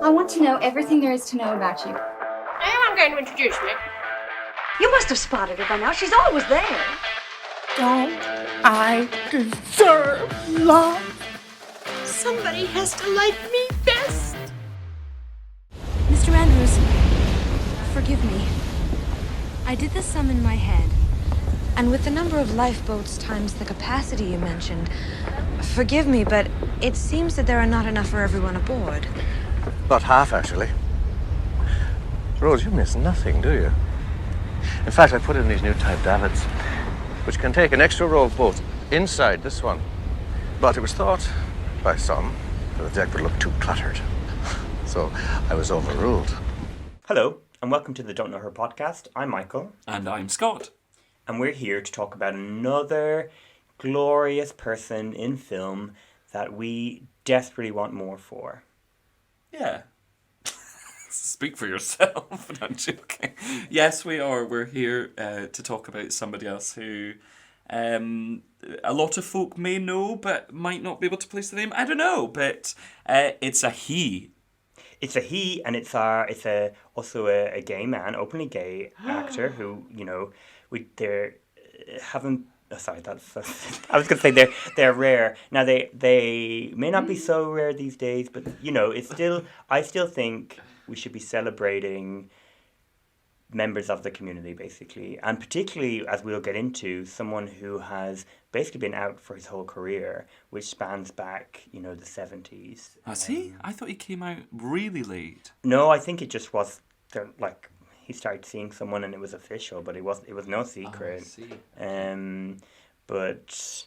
I want to know everything there is to know about you. I am going to introduce me. You must have spotted her by now. She's always there. Don't I deserve love? Somebody has to like me best. Mr. Andrews, forgive me. I did the sum in my head. And with the number of lifeboats times the capacity you mentioned, forgive me, but it seems that there are not enough for everyone aboard. About half, actually. Rose, you miss nothing, do you? In fact, I put in these new type davits, which can take an extra row of boats inside this one. But it was thought by some that the deck would look too cluttered. So I was overruled. Hello, and welcome to the Don't Know Her podcast. I'm Michael. And I'm Scott. And we're here to talk about another glorious person in film that we desperately want more for. Yeah. Speak for yourself. No, I'm joking. Yes, we are. We're here to talk about somebody else who a lot of folk may know, but might not be able to place the name. I don't know, but it's a he. It's a he, and it's also a gay man, openly gay actor who, you know, they're haven't. Oh, sorry, that's. I was going to say they're rare. Now they may not be so rare these days, but you know, I still think we should be celebrating members of the community, basically, and particularly, as we'll get into, someone who has basically been out for his whole career, which spans back, you know, the 70s. Has he? I thought he came out really late. No, I think it just was like he started seeing someone and it was official, but it was no secret. Oh, I see. But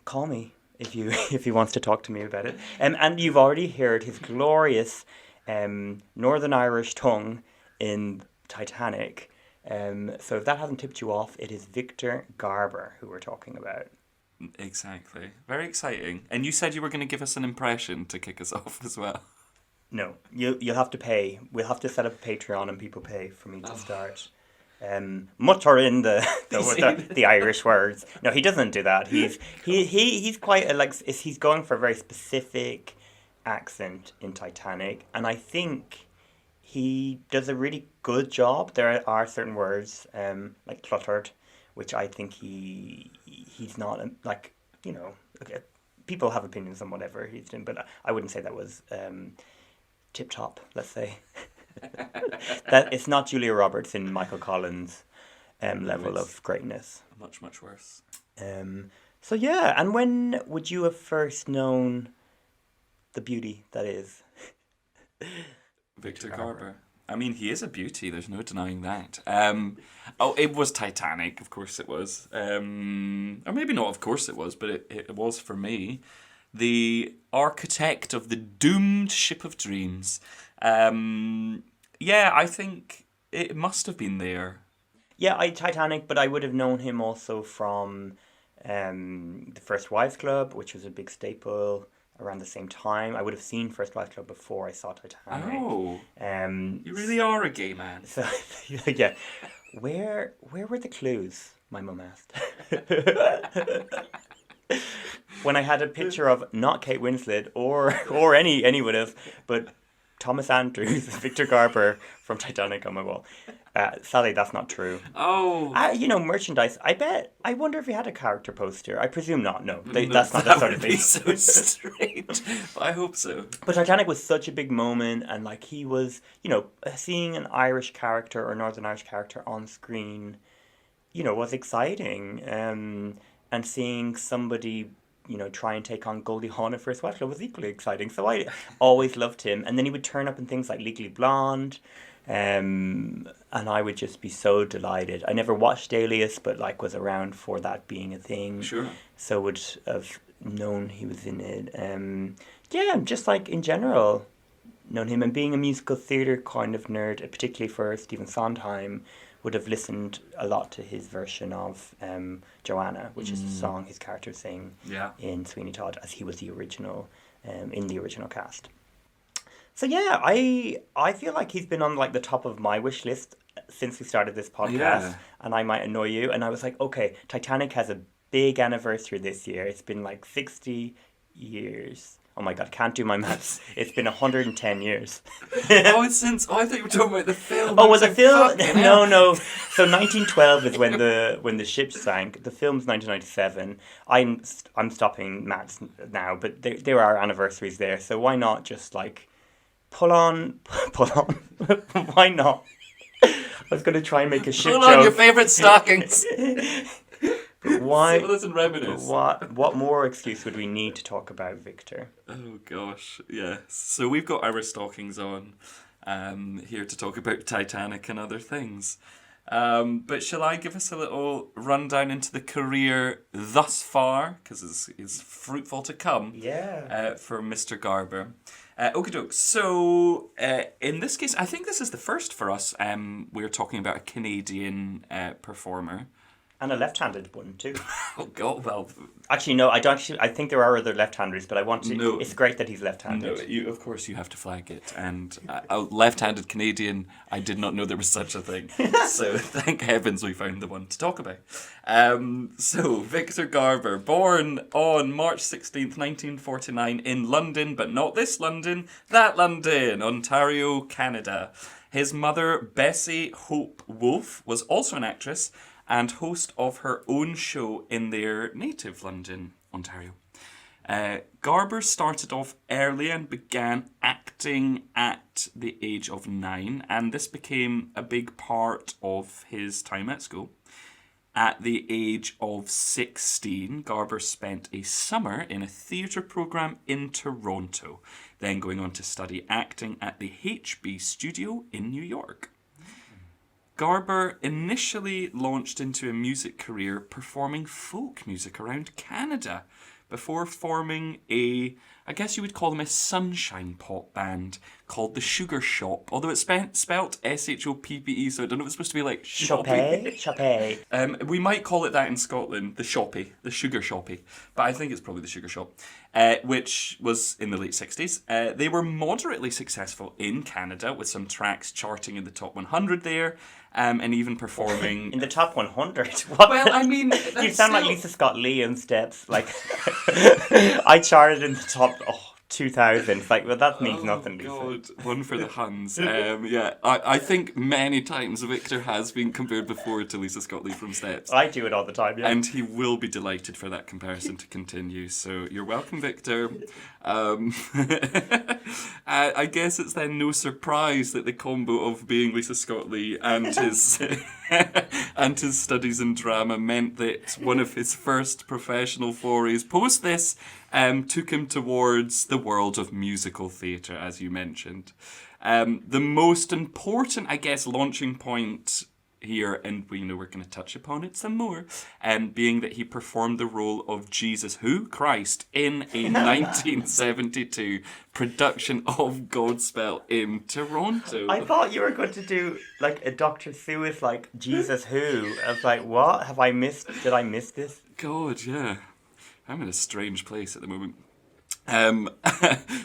call me if he wants to talk to me about it. And you've already heard his glorious Northern Irish tongue in Titanic. So if that hasn't tipped you off, it is Victor Garber who we're talking about. Exactly. Very exciting. And you said you were going to give us an impression to kick us off as well. No, you'll have to pay. We'll have to set up a Patreon and people pay for me to start. Mutter in the Irish words. No, he doesn't do that. He's quite he's going for a very specific accent in Titanic, and I think he does a really good job. There are certain words like cluttered, which I think he's not like, you know. Okay, people have opinions on whatever he's doing, but I wouldn't say that was tip top. Let's say. That it's not Julia Roberts in Michael Collins' level of greatness. Much, much worse. So yeah, and when would you have first known the beauty that is Victor Garber? I mean, he is a beauty. There's no denying that. It was Titanic, of course it was. Or maybe not, of course it was, but it was for me. The architect of the doomed ship of dreams. Yeah, I think it must have been there. Yeah, Titanic, but I would have known him also from the First Wives Club, which was a big staple around the same time. I would have seen First Wives Club before I saw Titanic. Oh, you really are a gay man. So yeah, where were the clues? My mum asked. When I had a picture of not Kate Winslet or anyone else, but Thomas Andrews, Victor Garber from Titanic on my wall. Sadly, that's not true. Oh. Merchandise. I wonder if he had a character poster. I presume not. No, that's not that sort of thing. That would be so strange. I hope so. But Titanic was such a big moment, and like he was, seeing an Irish character or Northern Irish character on screen, was exciting. And seeing somebody, try and take on Goldie Hawn at First Wives Club was equally exciting. So I always loved him. And then he would turn up in things like Legally Blonde. And I would just be so delighted. I never watched Alias, but was around for that being a thing. Sure. So would have known he was in it. Just in general, known him. And being a musical theatre kind of nerd, particularly for Stephen Sondheim, would have listened a lot to his version of Joanna, which is the song his character sang in Sweeney Todd, as he was the original, in the original cast. So yeah, I feel like he's been on the top of my wish list since we started this podcast, and I might annoy you. And I was like, okay, Titanic has a big anniversary this year. It's been 60 years. Oh my God, can't do my maths. It's been 110 years. I thought you were talking about the film. Oh, was a film? Fucking hell. No. So 1912 is when the ship sank. The film's 1997. I'm stopping maths now, but there are anniversaries there. So why not just like pull on? Why not? I was going to try and make a shit Pull joke. on your favourite stockings. But why? Sit with us and reminisce. What more excuse would we need to talk about Victor? Oh gosh, yes. So we've got our stockings on, here to talk about Titanic and other things. But shall I give us a little rundown into the career thus far, because it's fruitful to come. Yeah. For Mr. Garber. Okie doke. So in this case, I think this is the first for us. We're talking about a Canadian performer. And a left-handed one too. Oh God! Well, actually, no. I don't. I think there are other left-handers, but I want to. No. It's great that he's left-handed. no. Of course, you have to flag it. And a left-handed Canadian, I did not know there was such a thing. So thank heavens we found the one to talk about. So Victor Garber, born on March 16th, 1949, in London, but not this London, that London, Ontario, Canada. His mother, Bessie Hope Wolfe, was also an actress and host of her own show in their native London, Ontario. Garber started off early and began acting at the age of 9, and this became a big part of his time at school. At the age of 16, Garber spent a summer in a theatre programme in Toronto, then going on to study acting at the HB Studio in New York. Garber initially launched into a music career performing folk music around Canada before forming I guess you would call them a sunshine pop band called the Sugar Shop, although it's spelt S-H-O-P-P-E, so I don't know if it's supposed to be like shoppy. Shoppy. We might call it that in Scotland, the shoppy, the Sugar Shoppy, but I think it's probably the Sugar Shop, which was in the late 60s. They were moderately successful in Canada with some tracks charting in the top 100 there, and even performing... In the top 100? What? Well, I mean... You sound like Lisa Scott Lee in steps. Like, I charted in the top 2000. It's like, well, that means nothing, Lisa. God, one for the Huns. Yeah, I think many times Victor has been compared before to Lisa Scott Lee from Steps. I do it all the time, yeah. And he will be delighted for that comparison to continue. So you're welcome, Victor. I guess it's then no surprise that the combo of being Lisa Scott Lee and his and his studies in drama meant that one of his first professional forays post this took him towards the world of musical theatre, as you mentioned. The most important, I guess, launching point here, and we know we're going to touch upon it some more, being that he performed the role of Jesus Christ in a 1972 production of Godspell in Toronto. I thought you were going to do like a Dr. Seuss, like Jesus Who. I was like, what? Did I miss this? God, yeah. I'm in a strange place at the moment.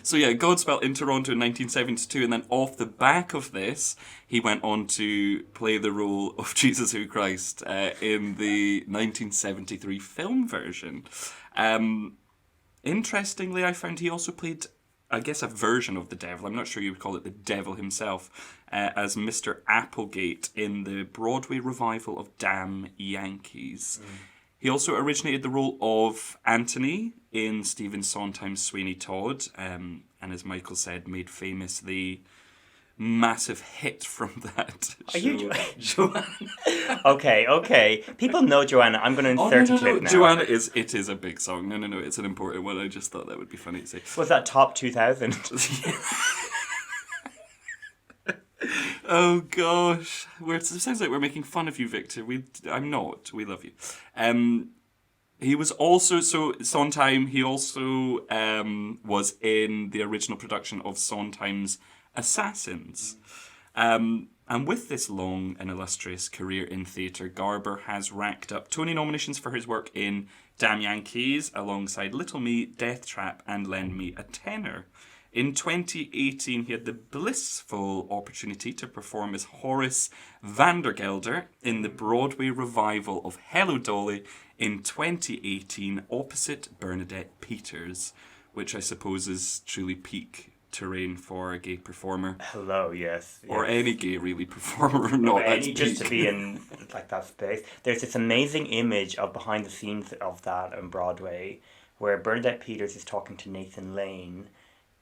So yeah, Godspell in Toronto in 1972, and then off the back of this, he went on to play the role of Jesus Christ in the 1973 film version. Interestingly, I found he also played, I guess, a version of the devil. I'm not sure you would call it the devil himself, as Mr. Applegate in the Broadway revival of Damn Yankees. He also originated the role of Anthony in Stephen Sondheim's Sweeney Todd, and as Michael said, made famous the massive hit from that show. Are you Joanna? Okay. People know Joanna. I'm going to insert a clip now. Joanna is a big song. No, it's an important one. I just thought that would be funny to say. Was that top 2000? Oh gosh, it sounds like we're making fun of you, Victor. I'm not. We love you. He was also Sondheim. He also was in the original production of Sondheim's Assassins. And with this long and illustrious career in theatre, Garber has racked up Tony nominations for his work in Damn Yankees, alongside Little Me, Death Trap, and Lend Me a Tenor. In 2018, he had the blissful opportunity to perform as Horace Vandergelder in the Broadway revival of Hello, Dolly in 2018 opposite Bernadette Peters. which I suppose is truly peak terrain for a gay performer. Hello, yes. Or any gay, really, performer. Not any that's just peak. to be in like that space. There's this amazing image of behind the scenes of that on Broadway, where Bernadette Peters is talking to Nathan Lane,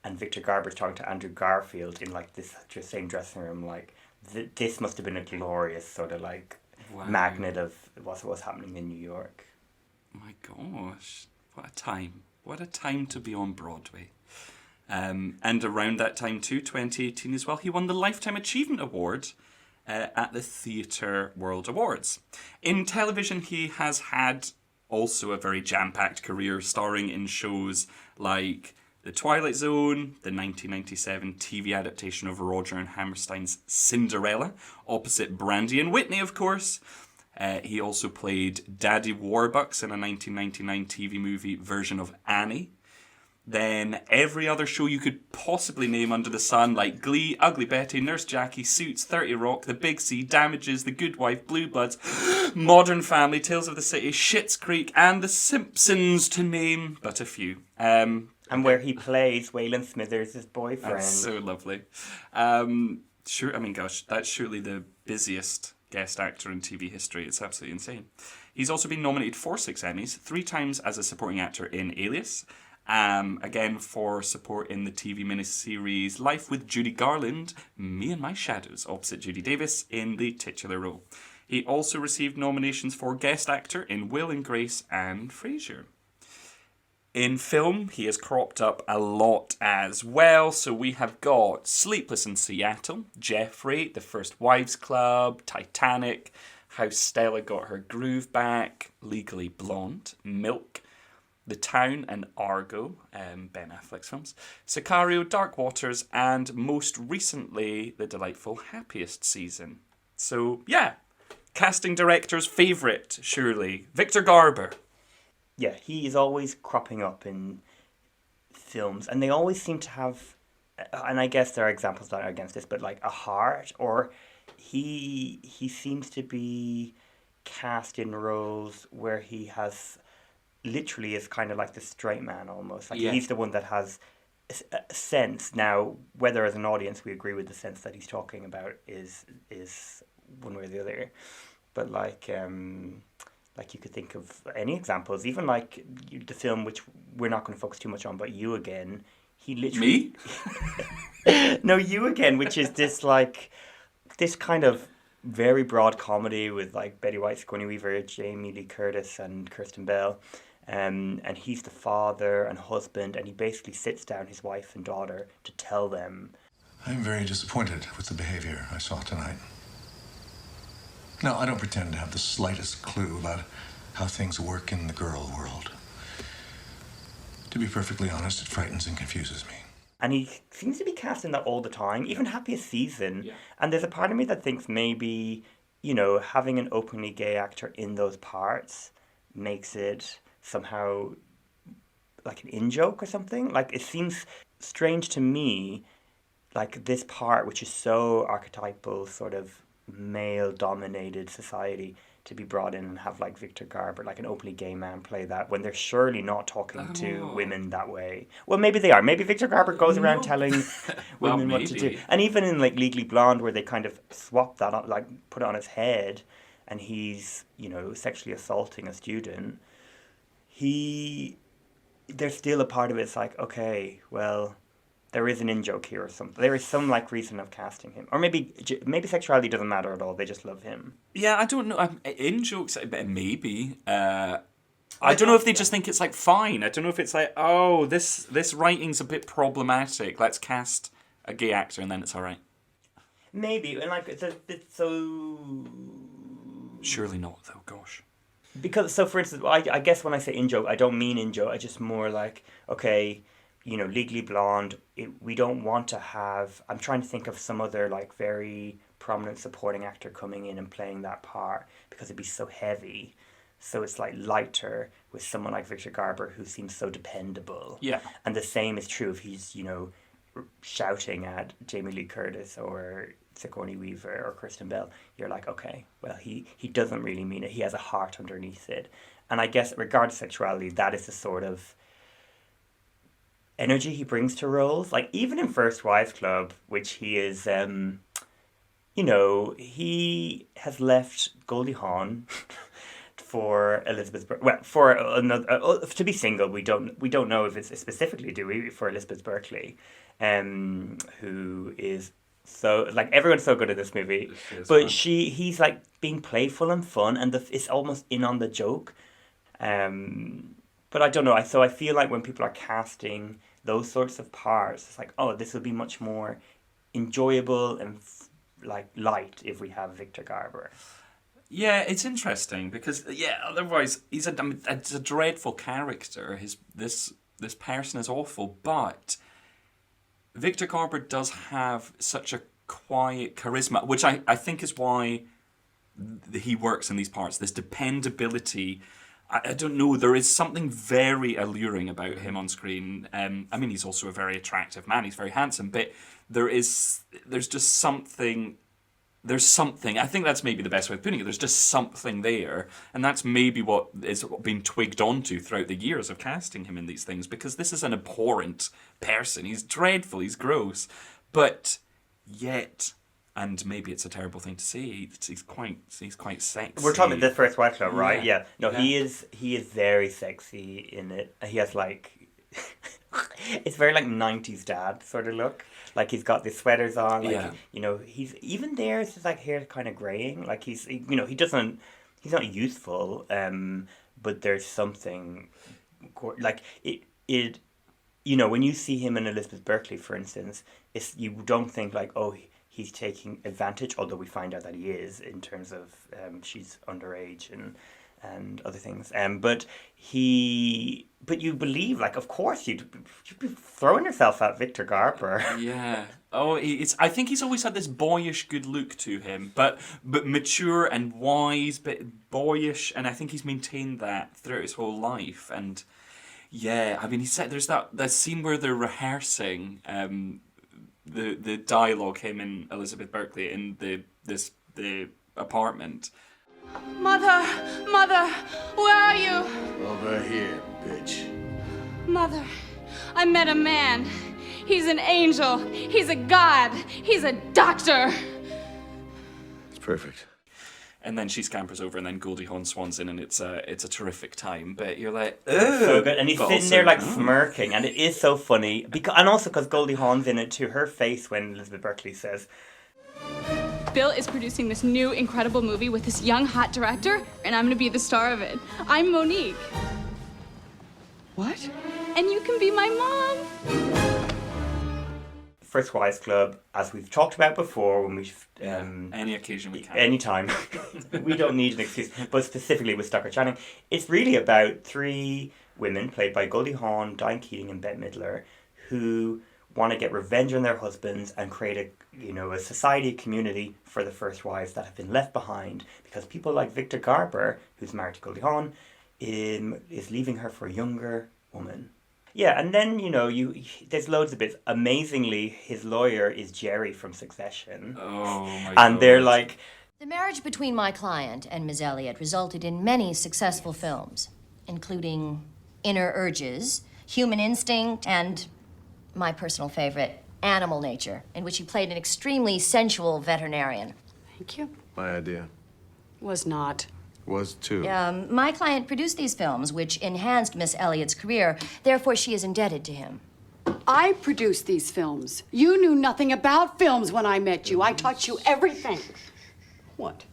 and Victor Garber is talking to Andrew Garfield in like this same dressing room. Like this must have been a glorious sort of like magnet of what was happening in New York. My gosh, what a time! What a time to be on Broadway. And around that time too, 2018 as well, he won the Lifetime Achievement Award at the Theatre World Awards. In television, he has had also a very jam-packed career, starring in shows like The Twilight Zone, the 1997 TV adaptation of Roger and Hammerstein's Cinderella, opposite Brandy and Whitney, of course. He also played Daddy Warbucks in a 1999 TV movie version of Annie. Then every other show you could possibly name under the sun, like Glee, Ugly Betty, Nurse Jackie, Suits, 30 Rock, The Big C, Damages, The Good Wife, Blue Bloods, Modern Family, Tales of the City, Schitt's Creek, and The Simpsons, to name but a few. And where he plays Waylon Smithers' boyfriend. That's so lovely. Sure, I mean, gosh, that's surely the busiest guest actor in TV history. It's absolutely insane. He's also been nominated for 6 Emmys, 3 times as a supporting actor in Alias. Again, for support in the TV miniseries Life with Judy Garland, Me and My Shadows, opposite Judy Davis in the titular role. He also received nominations for Guest Actor in Will and Grace and Frasier. In film, he has cropped up a lot as well. So we have got Sleepless in Seattle, Jeffrey, The First Wives Club, Titanic, How Stella Got Her Groove Back, Legally Blonde, Milk, The Town and Argo, Ben Affleck's films, Sicario, Dark Waters, and most recently, the delightful Happiest Season. So, yeah, casting director's favourite, surely, Victor Garber. Yeah, he is always cropping up in films, and they always seem to have, and I guess there are examples that are against this, but like a heart, or he seems to be cast in roles where he has literally is kind of like the straight man almost. Like he's the one that has a sense. Now, whether as an audience we agree with the sense that he's talking about is one way or the other. But like you could think of any examples, even like the film, which we're not going to focus too much on, but You Again. He literally... Me? No, You Again, which is this kind of very broad comedy with like Betty White, Sigourney Weaver, Jamie Lee Curtis and Kirsten Bell. And he's the father and husband, and he basically sits down his wife and daughter to tell them. I'm very disappointed with the behavior I saw tonight. Now, I don't pretend to have the slightest clue about how things work in the girl world. To be perfectly honest, it frightens and confuses me. And he seems to be cast in that all the time, even Happiest Season. Yeah. And there's a part of me that thinks maybe, having an openly gay actor in those parts makes it somehow like an in-joke or something. Like, it seems strange to me, like this part, which is so archetypal, sort of male-dominated society, to be brought in and have like Victor Garber, like an openly gay man, play that when they're surely not talking to women that way. Well, maybe they are. Maybe Victor Garber goes around telling women what to do. And even in like Legally Blonde, where they kind of swap that on, like put it on his head, and he's sexually assaulting a student. There's still a part of it. It's like, okay, well, there is an in-joke here or something. There is some like reason of casting him. Or maybe sexuality doesn't matter at all. They just love him. Yeah, I don't know. In-jokes, maybe. I don't know if they just think it's like fine. I don't know if it's like, oh, this writing's a bit problematic. Let's cast a gay actor and then it's all right. Maybe. And like, it's so... Surely not, though, gosh. Because, so for instance, I guess when I say in-joke, I don't mean in-joke. I just more like, okay... Legally Blonde, we don't want to have... I'm trying to think of some other, like, very prominent supporting actor coming in and playing that part, because it'd be so heavy. So it's, like, lighter with someone like Victor Garber, who seems so dependable. Yeah. And the same is true if he's, shouting at Jamie Lee Curtis or Sigourney Weaver or Kristen Bell. You're like, okay, well, he doesn't really mean it. He has a heart underneath it. And I guess, regardless of sexuality, that is the sort of... energy he brings to roles. Like, even in First Wives Club, which he is, you know, he has left Goldie Hawn for Elizabeth. Well, for another to be single. We don't know if it's specifically, do we, for Elizabeth Berkley, who is so, like, everyone's so good at this movie, but he's like being playful and fun, and it's almost in on the joke. But I don't know. So I feel like when people are casting those sorts of parts, it's like, oh, this will be much more enjoyable and like light if we have Victor Garber. Yeah, it's interesting because otherwise it's a dreadful character. This person is awful, but Victor Garber does have such a quiet charisma, which I think is why he works in these parts. This dependability. I don't know, there is something very alluring about him on screen. I mean, he's also a very attractive man. He's very handsome, but there's just something. There's something. I think that's maybe the best way of putting it. There's just something there, and that's maybe what is being twigged onto throughout the years of casting him in these things. Because this is an abhorrent person. He's dreadful. He's gross, but yet. And maybe it's a terrible thing to say. He's quite sexy. We're talking about the First Wives Club, right? Yeah. No, yeah. He is very sexy in it. He has like, it's very like 90s dad sort of look. Like, he's got the sweaters on. Like, you know, he's even there. It's just like hair kind of graying. Like, he's not youthful. But there's something like it. You know, when you see him in Elizabeth Berkley, for instance, you don't think like, oh, he's taking advantage, although we find out that he is, in terms of she's underage and other things. But you believe, like, of course you'd be throwing yourself at Victor Garber. Yeah. Oh, I think he's always had this boyish good look to him, but mature and wise, but boyish, and I think he's maintained that throughout his whole life. And yeah, I mean, he said there's that scene where they're rehearsing. The dialogue, him and Elizabeth Berkley in the apartment. Mother, where are you? Over here, bitch. Mother, I met a man. He's an angel. He's a god. He's a doctor. It's perfect. And then she scampers over, and then Goldie Hawn swans in, and it's a terrific time. But you're like, so good, and he's sitting there like smirking, and it is so funny. And also because Goldie Hawn's in it too. Her face when Elizabeth Berkley says, Bill is producing this new incredible movie with this young hot director, and I'm gonna be the star of it. I'm Monique. What? And you can be my mom. First Wives Club, as we've talked about before, when we've any occasion we can, anytime, we don't need an excuse. But specifically with Stockard Channing, it's really about three women played by Goldie Hawn, Diane Keating, and Bette Midler, who want to get revenge on their husbands and create a society, community for the first wives that have been left behind because people like Victor Garber, who's married to Goldie Hawn, is leaving her for a younger woman. Yeah, and then, there's loads of bits. Amazingly, his lawyer is Jerry from Succession. Oh, my God. And they're like... The marriage between my client and Miss Elliot resulted in many successful films, including Inner Urges, Human Instinct, and my personal favorite, Animal Nature, in which he played an extremely sensual veterinarian. Thank you. My idea. Was not. Was too. My client produced these films, which enhanced Miss Elliot's career. Therefore, she is indebted to him. I produced these films. You knew nothing about films when I met you. I taught you everything. What?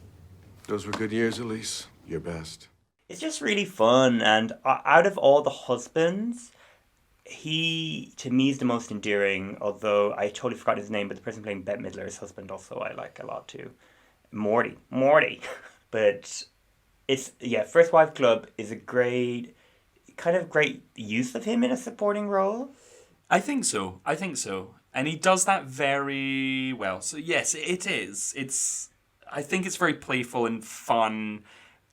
Those were good years, Elise. Your best. It's just really fun, and out of all the husbands, he, to me, is the most endearing, although I totally forgot his name, but the person playing Bette Midler's husband also I like a lot too. Morty. But... First Wives Club is a great use of him in a supporting role. I think so. And he does that very well. So yes, it is. I think it's very playful and fun,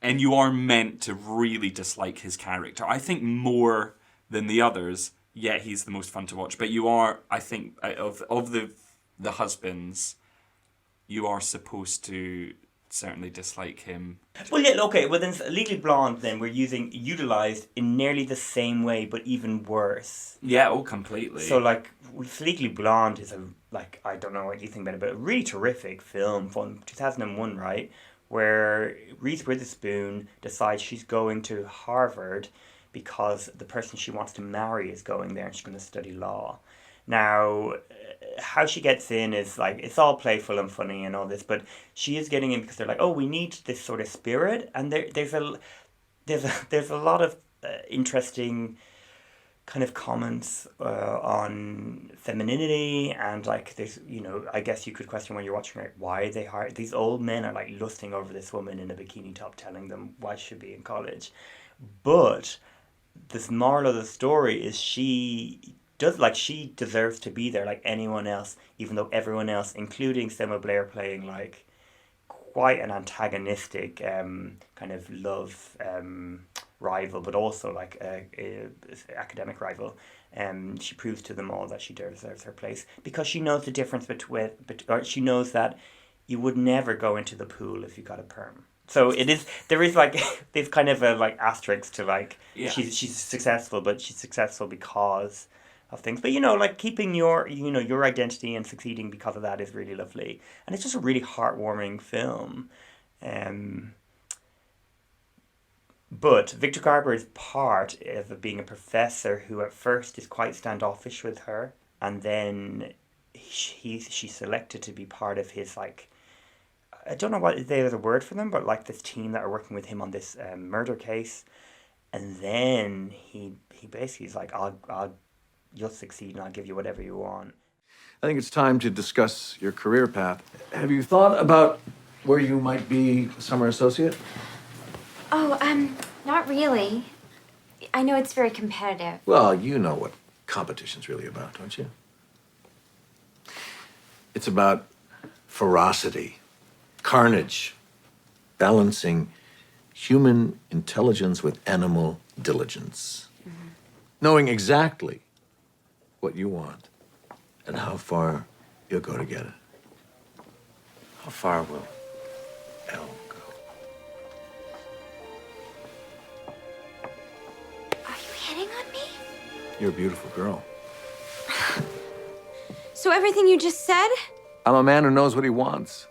and you are meant to really dislike his character. I think more than the others. Yeah, he's the most fun to watch. But you are, I think, of the husbands, you are supposed to certainly dislike him. Well, yeah, okay. Well, then Legally Blonde, then we're utilized in nearly the same way, but even worse. Yeah, oh, completely. So, like, with Legally Blonde is I don't know what you think about it, but a really terrific film from 2001, right? Where Reese Witherspoon decides she's going to Harvard because the person she wants to marry is going there and she's going to study law. Now, how she gets in is like, it's all playful and funny and all this, but she is getting in because they're like, oh, we need this sort of spirit, and there's a lot of interesting kind of comments on femininity, and like there's, I guess you could question when you're watching, like, why they hire these old men are like lusting over this woman in a bikini top, telling them why she should be in college, but this moral of the story is she deserves to be there like anyone else, even though everyone else, including Selma Blair playing like quite an antagonistic kind of love rival, but also like a academic rival. She proves to them all that she deserves her place because she knows the difference or she knows that you would never go into the pool if you got a perm. So there is like this kind of a like asterisk to like, yeah. She's successful, but she's successful because of things. But like keeping your your identity and succeeding because of that is really lovely, and it's just a really heartwarming film. But Victor Garber's part of being a professor who at first is quite standoffish with her, and then she's selected to be part of his, like, I don't know what there's a word for them, but like this team that are working with him on this murder case, and then he basically is like, you'll succeed and I'll give you whatever you want. I think it's time to discuss your career path. Have you thought about where you might be a summer associate? Oh, not really. I know it's very competitive. Well, you know what competition's really about, don't you? It's about ferocity, carnage, balancing human intelligence with animal diligence. Mm-hmm. Knowing exactly what you want and how far you'll go to get it. How far will Elle go? Are you hitting on me? You're a beautiful girl. So everything you just said? I'm a man who knows what he wants.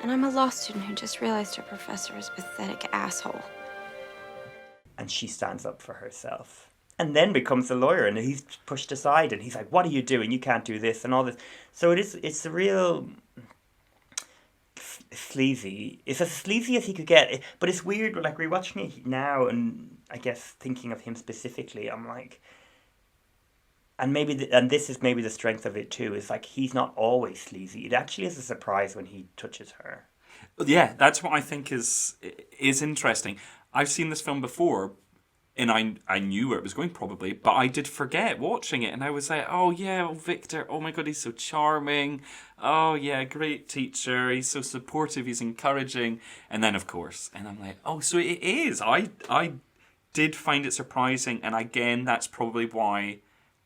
And I'm a law student who just realized her professor is a pathetic asshole. And she stands up for herself. And then becomes a lawyer, and he's pushed aside, and he's like, what are you doing? You can't do this, and all this. So it's a real sleazy. It's as sleazy as he could get. But it's weird, like, rewatching it now, and I guess thinking of him specifically, I'm like, and this is maybe the strength of it too, is like, he's not always sleazy. It actually is a surprise when he touches her. Yeah, that's what I think is interesting. I've seen this film before, and I knew where it was going probably, but I did forget watching it, and I was like, oh yeah, Victor, oh my God, he's so charming. Oh yeah, great teacher. He's so supportive, he's encouraging. And then of course, and I'm like, oh, so it is. I did find it surprising, and again, that's probably why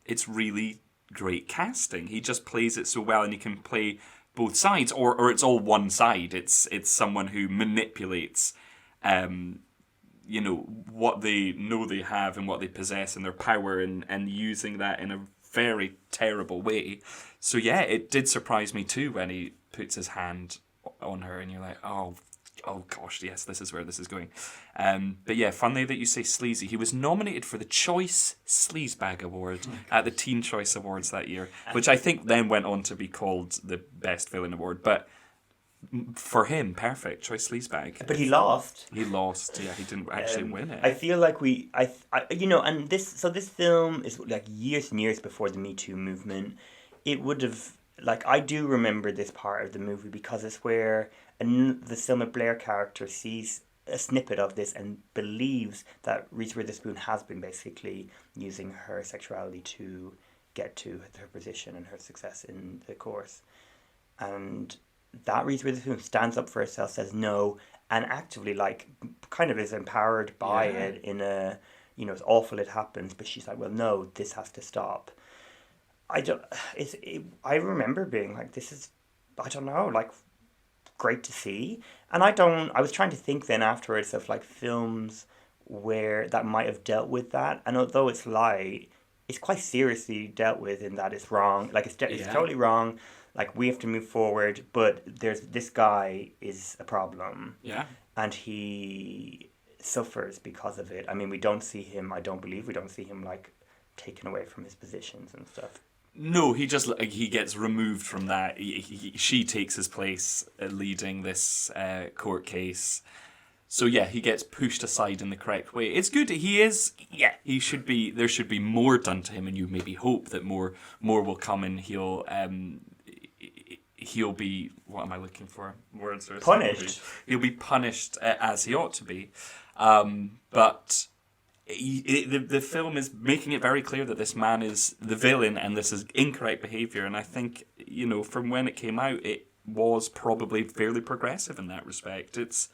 it's really great casting. He just plays it so well, and he can play both sides, or it's all one side. It's someone who manipulates what they know they have and what they possess and their power, and using that in a very terrible way. So yeah, it did surprise me too when he puts his hand on her, and you're like, oh gosh, yes, this is where this is going. But yeah, funny that you say sleazy. He was nominated for the Choice Sleazebag Award at the Teen Choice Awards that year, which I think then went on to be called the Best Villain Award. But for him, perfect. Choice Sleazebag. But he lost. He lost. Yeah, he didn't actually win it. I feel like and this film is like years and years before the Me Too movement. It would have, like, I do remember this part of the movie because it's where the Selma Blair character sees a snippet of this and believes that Reese Witherspoon has been basically using her sexuality to get to her position and her success in the course. And that Reese Witherspoon stands up for herself, says no, and actively, like, kind of is empowered by it in a, it's awful it happens, but she's like, well, no, this has to stop. I remember being like, this is, I don't know, like, great to see. And I was trying to think then afterwards of like films where that might have dealt with that. And although it's light, it's quite seriously dealt with in that it's wrong. Like it's totally wrong. Like we have to move forward, but this guy is a problem. Yeah. And he suffers because of it. I mean, we don't see him like taken away from his positions and stuff. No, he gets removed from that. She takes his place leading this court case. So yeah, he gets pushed aside in the correct way. It's good. He should be. There should be more done to him, and you maybe hope that more will come, and he'll be. What am I looking for? Words are punished. He'll be punished as he ought to be, but. The film is making it very clear that this man is the villain and this is incorrect behaviour. And I think, from when it came out, it was probably fairly progressive in that respect. It's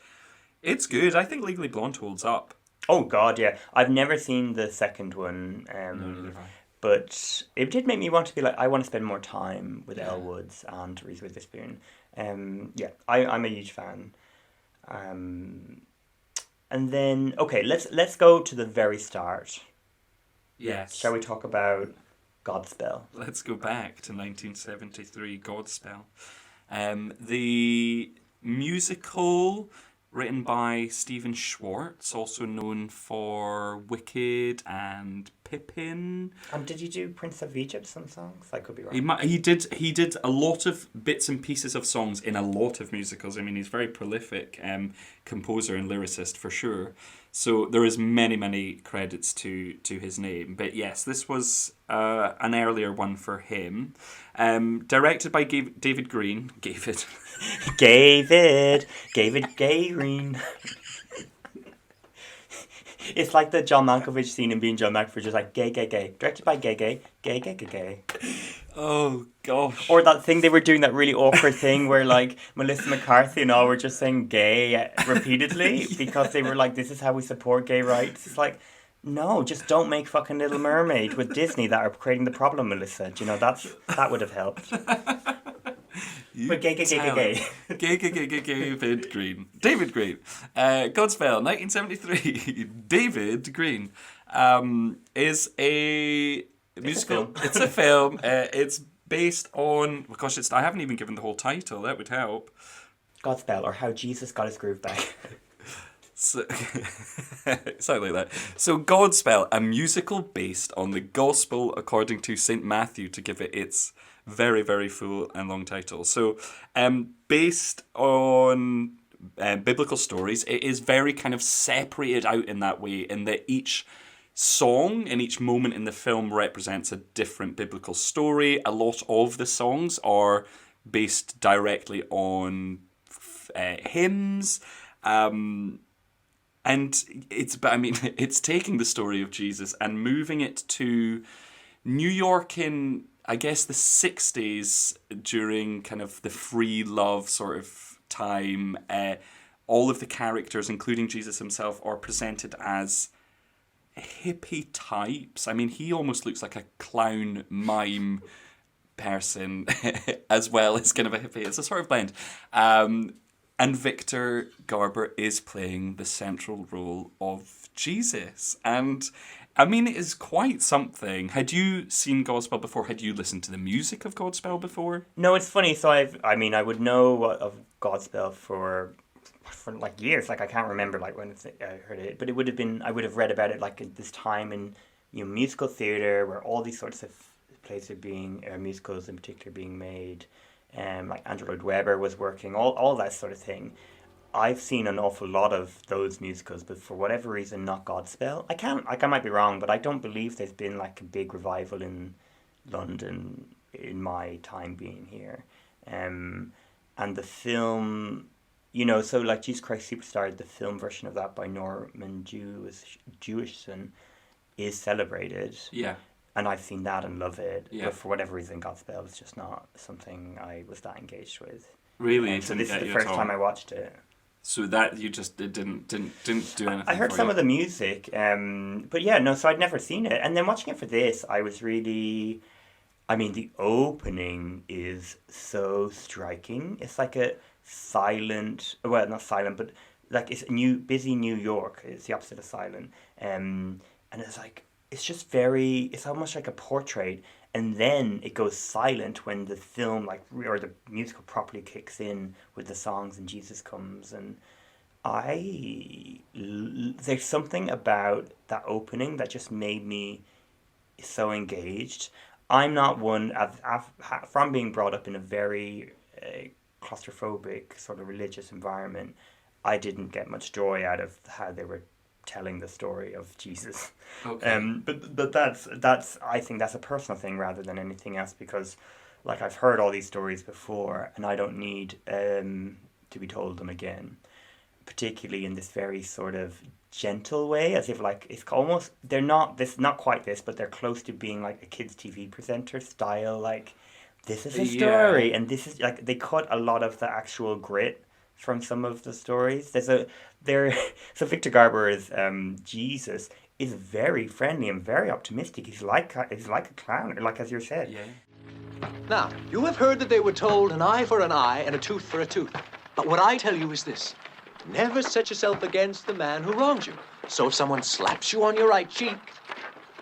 good. I think Legally Blonde holds up. Oh, God, yeah. I've never seen the second one. No, neither have I. But it did make me want to be like, I want to spend more time with Elle Woods and Reese Witherspoon. I'm a huge fan. And then, okay, let's go to the very start. Yes. Shall we talk about Godspell? Let's go back to 1973, Godspell. The musical written by Stephen Schwartz, also known for Wicked and Pippin. And did you do Prince of Egypt, some songs? I could be wrong. He did a lot of bits and pieces of songs in a lot of musicals. I mean, he's a very prolific composer and lyricist for sure. So there is many credits to his name. But yes, this was an earlier one for him. Directed by David Green. David Green. It's like the John Malkovich scene in Being John Malkovich, just like gay. Directed by gay. Oh, gosh. Or that thing they were doing, that really awkward thing where like Melissa McCarthy and all were just saying gay repeatedly because they were like, this is how we support gay rights. It's like, no, just don't make fucking Little Mermaid with Disney that are creating the problem, Melissa. Do you know, that would have helped. But gay. David Green. Godspell, 1973. David Green is a musical. It's a film. It's based on... Gosh, I haven't even given the whole title. That would help. Godspell, or How Jesus Got His Groove Back. So, something like that. So Godspell, a musical based on the Gospel according to St. Matthew, to give it its very, very full and long title. So based on biblical stories, it is very kind of separated out in that way, in that each song and each moment in the film represents a different biblical story. A lot of the songs are based directly on hymns. And it's taking the story of Jesus and moving it to New York in, I guess, the 60s, during kind of the free love sort of time. All of the characters, including Jesus himself, are presented as hippie types. I mean, he almost looks like a clown mime person as well as kind of a hippie. It's a sort of blend. And Victor Garber is playing the central role of Jesus. And, I mean, it is quite something. Had you seen Godspell before? Had you listened to the music of Godspell before? No, it's funny. So I would know of Godspell for like years. Like, I can't remember like when I heard it. But I would have read about it like at this time in musical theatre, where all these sorts of plays are being, musicals in particular, being made. Like Andrew Lloyd Webber was working, all that sort of thing. I've seen an awful lot of those musicals, but for whatever reason, not Godspell. I might be wrong, but I don't believe there's been like a big revival in London in my time being here. And the film, so like Jesus Christ Superstar, the film version of that by Norman Jewison is celebrated. Yeah. And I've seen that and love it. Yeah. But for whatever reason, Godspell is just not something I was that engaged with. Really? So this is the first time I watched it. So that you just didn't do anything. I heard some of the music, but yeah, no. So I'd never seen it, and then watching it for this, I was really. I mean, the opening is so striking. It's like a silent. Well, not silent, but like it's busy New York. It's the opposite of silent. And it's like it's just very. It's almost like a portrait, and then it goes silent when the film or the musical properly kicks in with the songs and Jesus comes and. There's something about that opening that just made me so engaged. I'm not one, from being brought up in a very claustrophobic sort of religious environment, I didn't get much joy out of how they were telling the story of Jesus. Okay. But that's I think that's a personal thing rather than anything else, because like I've heard all these stories before and I don't need to be told them again. Particularly in this very sort of gentle way, as if like it's almost they're not quite this, but they're close to being like a kids' TV presenter style. Like this is a story, and this is like they cut a lot of the actual grit from some of the stories. So Victor Garber is Jesus is very friendly and very optimistic. He's like a clown, like as you said. Yeah. Now you have heard that they were told an eye for an eye and a tooth for a tooth. But what I tell you is this. Never set yourself against the man who wrongs you. So if someone slaps you on your right cheek,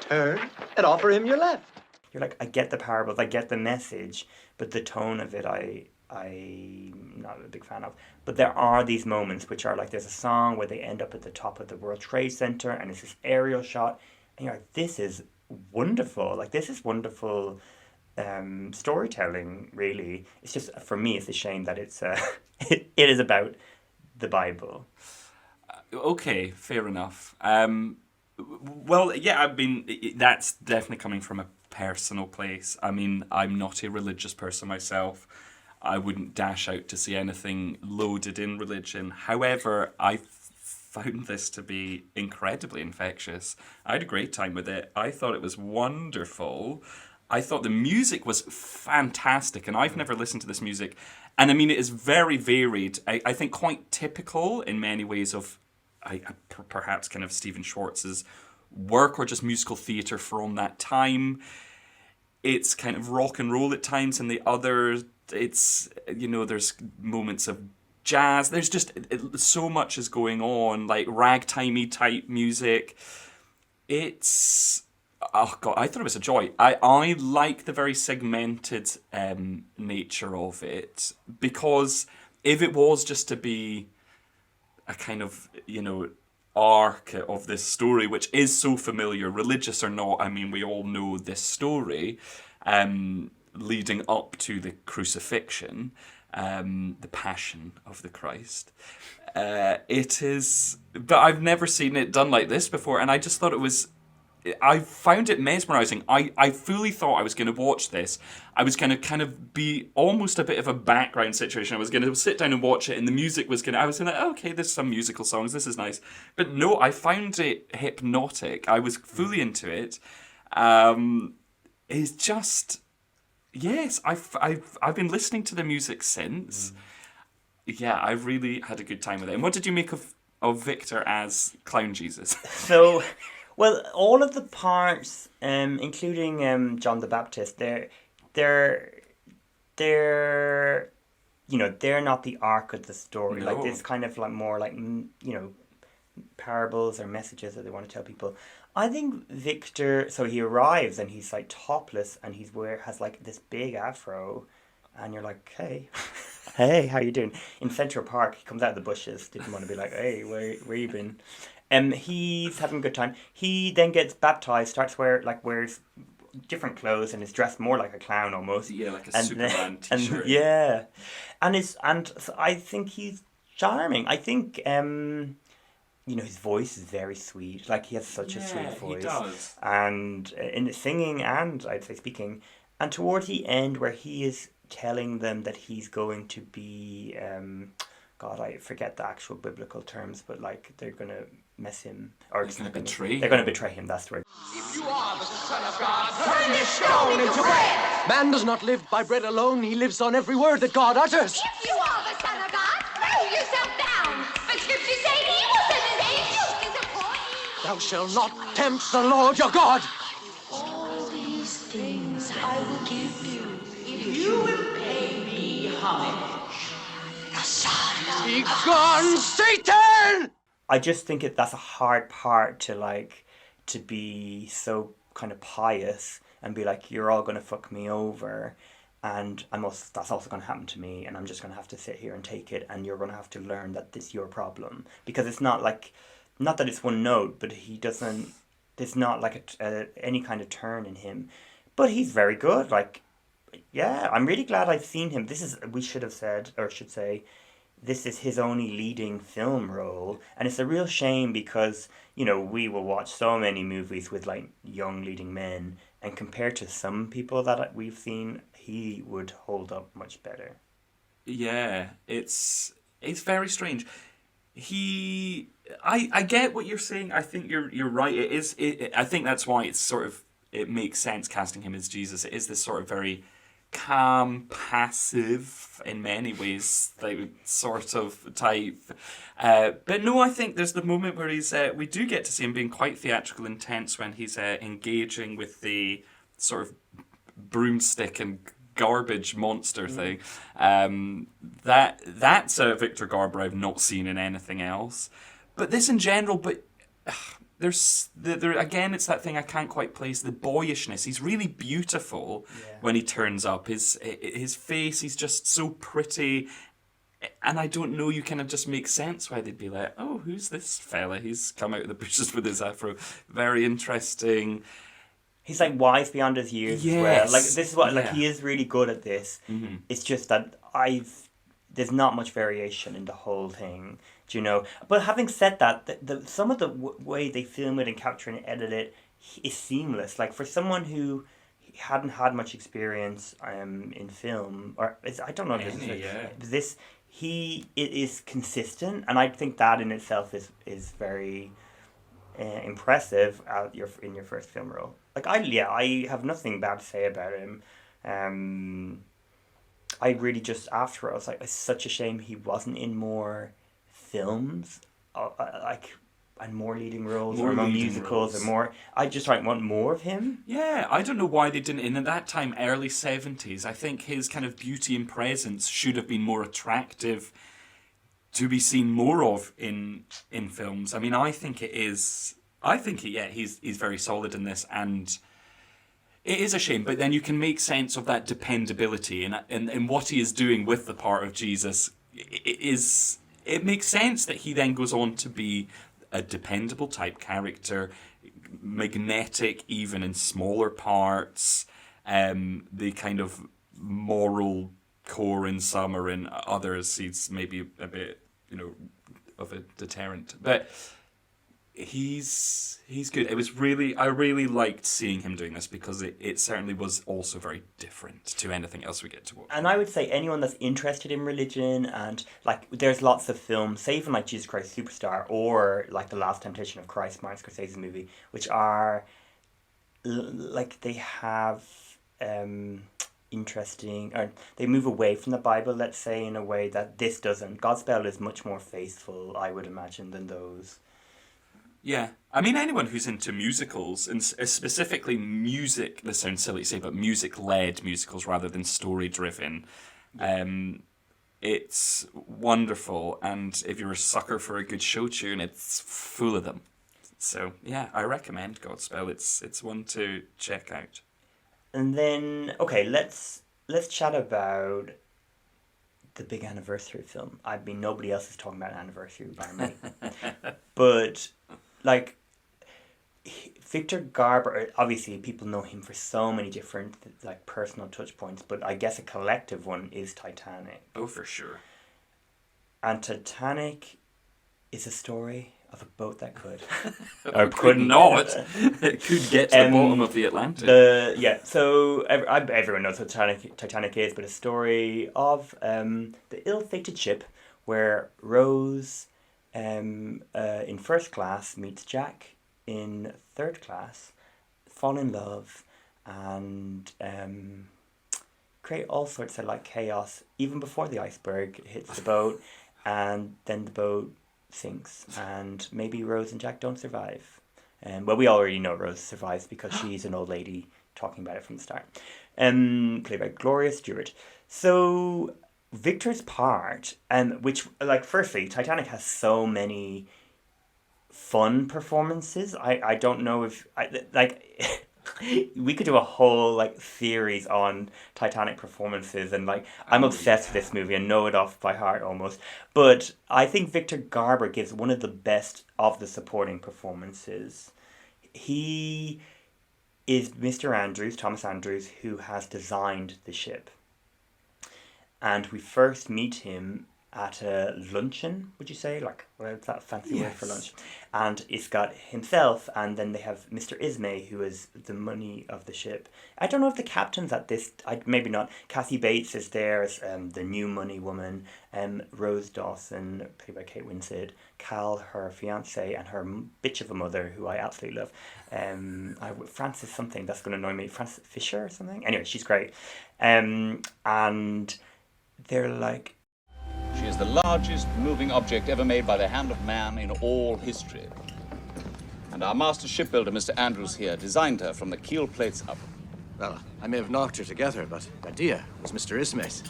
turn and offer him your left. You're like, I get the parables, I get the message, but the tone of it I'm not a big fan of. But there are these moments which are like, there's a song where they end up at the top of the World Trade Center and it's this aerial shot and you're like, this is wonderful. Like, this is wonderful storytelling, really. It's just, for me, it's a shame that it's it is about the Bible. Okay, fair enough. Well, yeah, I mean, that's definitely coming from a personal place. I mean, I'm not a religious person myself. I wouldn't dash out to see anything loaded in religion. However, I found this to be incredibly infectious. I had a great time with it. I thought it was wonderful. I thought the music was fantastic, and I've never listened to this music. And I mean, it is very varied. I think quite typical in many ways of perhaps kind of Stephen Schwartz's work or just musical theatre from that time. It's kind of rock and roll at times, and the other, it's, there's moments of jazz. There's just so much is going on, like ragtimey type music. Oh God, I thought it was a joy. I like the very segmented nature of it, because if it was just to be a kind of, arc of this story, which is so familiar, religious or not, I mean, we all know this story, leading up to the crucifixion, the passion of the Christ. It is, but I've never seen it done like this before, and I just thought I found it mesmerising. I fully thought I was going to watch this. I was going to kind of be almost a bit of a background situation. I was going to sit down and watch it, and the music was I was going to, okay, there's some musical songs, this is nice. But no, I found it hypnotic. I was fully into it. It's just, yes, I've been listening to the music since. Yeah, I really had a good time with it. And what did you make of Victor as Clown Jesus? So... Well, all of the parts, including John the Baptist, they're not the arc of the story. No. Like, it's kind of like more like, parables or messages that they want to tell people. I think Victor, so he arrives and he's like topless and has like this big afro, and you're like, hey, hey, how you doing? In Central Park, he comes out of the bushes, didn't want to be like, hey, where you been? He's having a good time. He then gets baptized, wears different clothes and is dressed more like a clown almost. Yeah, like a Superman t-shirt. And so I think he's charming. I think his voice is very sweet. Like, he has such a sweet voice. He does. And in singing and I'd say speaking, and towards the end where he is telling them that he's going to be God, I forget the actual biblical terms, but like they're gonna mess him, or they're gonna betray. They're gonna betray him. That's the word. If you are the Son of God, turn this stone into bread. Man does not live by bread alone; he lives on every word that God utters. If you are the Son of God, throw yourself down. But scriptures say he will send his angels to support you. Thou shalt not tempt the Lord your God. All these things I will give you if you will pay me homage. Be gone, Satan! I just think that's a hard part to be so kind of pious and be like, you're all going to fuck me over, and that's also going to happen to me, and I'm just going to have to sit here and take it, and you're going to have to learn that this is your problem. Because it's not that it's one note, but there's not like any kind of turn in him. But he's very good. Yeah, I'm really glad I've seen him. We should have said, or should say, this is his only leading film role, and it's a real shame because, we will watch so many movies with young leading men, and compared to some people that we've seen, he would hold up much better. Yeah, it's very strange. I get what you're saying. I think you're right. I think that's why it makes sense casting him as Jesus. It is this sort of very calm, passive, in many ways, sort of type. But no, I think there's the moment where we do get to see him being quite theatrical, intense when he's engaging with the sort of broomstick and garbage monster thing. That's a Victor Garber I've not seen in anything else. But this in general, there's again, it's that thing I can't quite place, the boyishness. He's really beautiful when he turns up. His face, he's just so pretty, and I don't know, you kind of just make sense why they'd be like, oh, who's this fella? He's come out of the bushes with his afro. Very interesting. He's wise beyond his years as well. This is what he is really good at this. Mm-hmm. It's just that there's not much variation in the whole thing. Do you know? But having said that, some of the way they film it and capture and edit it is seamless. For someone who hadn't had much experience in film, I don't know if it is consistent, and I think that in itself is very impressive in your first film role. I have nothing bad to say about him. I really just after I was like, it's such a shame he wasn't in more films, and more leading roles, or more musicals, or more. I just want more of him. Yeah, I don't know why they didn't. And at that time, early 70s, I think his kind of beauty and presence should have been more attractive to be seen more of in films. I mean, I think it is. I think he's very solid in this, and it is a shame. But then you can make sense of that dependability and what he is doing with the part of Jesus. It makes sense that he then goes on to be a dependable type character, magnetic even in smaller parts, the kind of moral core in some, or in others he's maybe a bit, of a deterrent. But he's good. I really liked seeing him doing this because it certainly was also very different to anything else we get to watch. And I would say anyone that's interested in religion, and there's lots of films, say even Jesus Christ Superstar, or The Last Temptation of Christ, Martin Scorsese's movie, which are they have interesting, or they move away from the Bible, let's say, in a way that this doesn't. Godspell is much more faithful, I would imagine, than those. Yeah, I mean, anyone who's into musicals, and specifically music, this sounds silly to say, but music-led musicals rather than story-driven, it's wonderful, and if you're a sucker for a good show tune, it's full of them. So, yeah, I recommend Godspell. It's one to check out. And then, okay, let's chat about the big anniversary film. I mean, nobody else is talking about anniversary bar me. But Victor Garber, obviously people know him for so many different personal touch points, but I guess a collective one is Titanic. Oh, for sure. And Titanic is a story of a boat that could. Or could not. It could get to the bottom of the Atlantic. So everyone knows what Titanic is, but a story of the ill-fated ship where Rose in first class meets Jack in third class, fall in love, and create all sorts of chaos even before the iceberg hits the boat, and then the boat sinks, and maybe Rose and Jack don't survive. Well, we already know Rose survives because she's an old lady talking about it from the start. Played by Gloria Stewart. So Victor's part, which, like, firstly, Titanic has so many fun performances. I don't know if, we could do a whole, like, series on Titanic performances, and, like, I'm obsessed with this movie and know it off by heart almost. But I think Victor Garber gives one of the best of the supporting performances. He is Mr. Andrews, Thomas Andrews, who has designed the ship. And we first meet him at a luncheon, would you say? Like, what's that fancy word for lunch? And it's got himself, and then they have Mr. Ismay, who is the money of the ship. I don't know if the captain's at this, maybe not. Kathy Bates is there as the new money woman. Rose Dawson, played by Kate Winslet. Cal, her fiance, and her bitch of a mother, who I absolutely love. Frances something, that's going to annoy me. Frances Fisher or something? Anyway, she's great. And they're like... She is the largest moving object ever made by the hand of man in all history. And our master shipbuilder, Mr. Andrews here, designed her from the keel plates up. Well, I may have knocked her together, but the idea was Mr. Ismay's.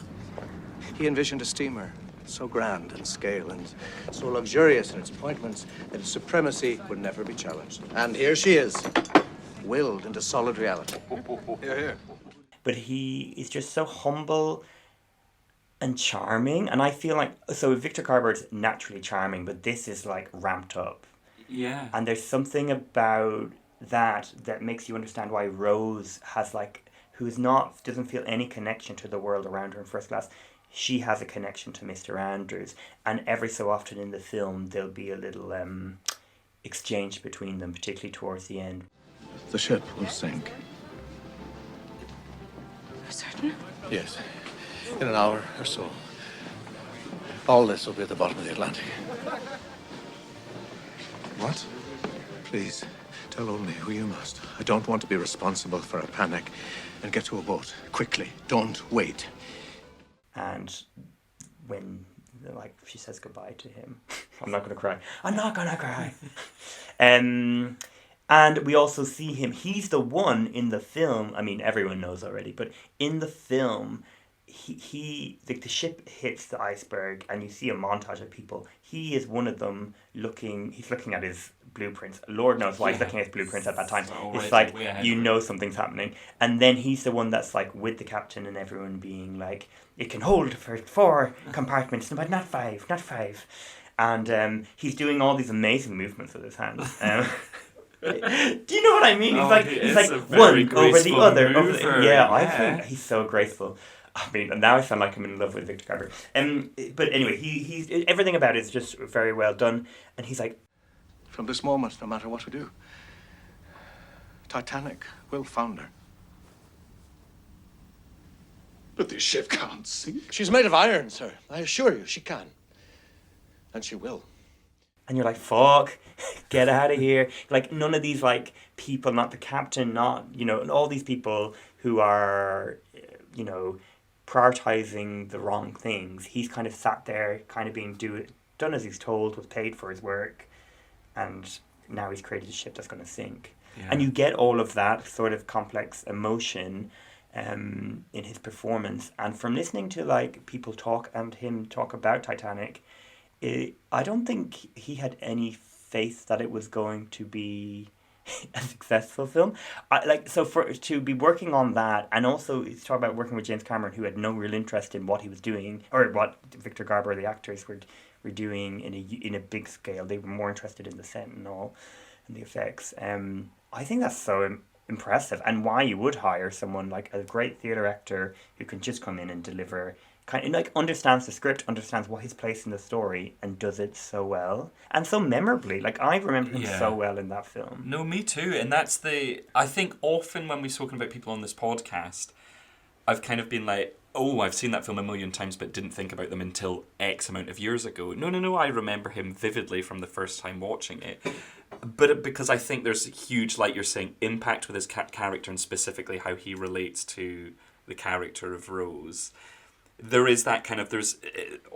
He envisioned a steamer so grand in scale and so luxurious in its appointments that its supremacy would never be challenged. And here she is, willed into solid reality. Here, here. But he is just so humble and charming, and I feel like, so Victor Garber is naturally charming, but this is like ramped up. Yeah. And there's something about that makes you understand why Rose has, like, doesn't feel any connection to the world around her in first class. She has a connection to Mr. Andrews, and every so often in the film there'll be a little exchange between them, particularly towards the end. The ship will sink. For certain? Yes. In an hour or so. All this will be at the bottom of the Atlantic. What? Please, tell only who you must. I don't want to be responsible for a panic. And get to a boat. Quickly. Don't wait. And when, like, she says goodbye to him, I'm not going to cry. I'm not going to cry. And we also see him. He's the one in the film. I mean, everyone knows already. But in the film... the ship hits the iceberg and you see a montage of people. He is one of them he's looking at his blueprints. Lord knows why he's looking at his blueprints at that time. It's like, you know something's happening. And then he's the one that's like with the captain and everyone being like, it can hold for 4 compartments, but not 5. And he's doing all these amazing movements with his hands. Do you know what I mean? He's like one over the other. I think he's so graceful. I mean, now I sound like I'm in love with Victor Garber. But anyway, he's everything about it is just very well done. And he's like... From this moment, no matter what we do, Titanic will founder. But this ship can't sink. She's made of iron, sir. I assure you, she can. And she will. And you're like, fuck, get out of here. Like, none of these, like, people, not the captain, not, all these people who are, prioritizing the wrong things. He's kind of sat there, kind of being done as he's told, was paid for his work, and now he's created a ship that's going to sink. Yeah. And you get all of that sort of complex emotion in his performance. And from listening to, like, people talk and him talk about Titanic, I don't think he had any faith that it was going to be a successful film. To be working on that, and also he's talking about working with James Cameron, who had no real interest in what he was doing, or what Victor Garber, the actors, were doing in a big scale. They were more interested in the set and all, and the effects. I think that's so impressive, and why you would hire someone like a great theatre actor who can just come in and deliver, kind of like understands the script, understands what his place in the story, and does it so well and so memorably. Like, I remember him so well in that film. No, me too. And that's I think often when we've spoken about people on this podcast, I've kind of been like, oh, I've seen that film a million times but didn't think about them until X amount of years ago. No, I remember him vividly from the first time watching it. But because I think there's a huge, like you're saying, impact with his character, and specifically how he relates to the character of Rose. There is that kind of, there's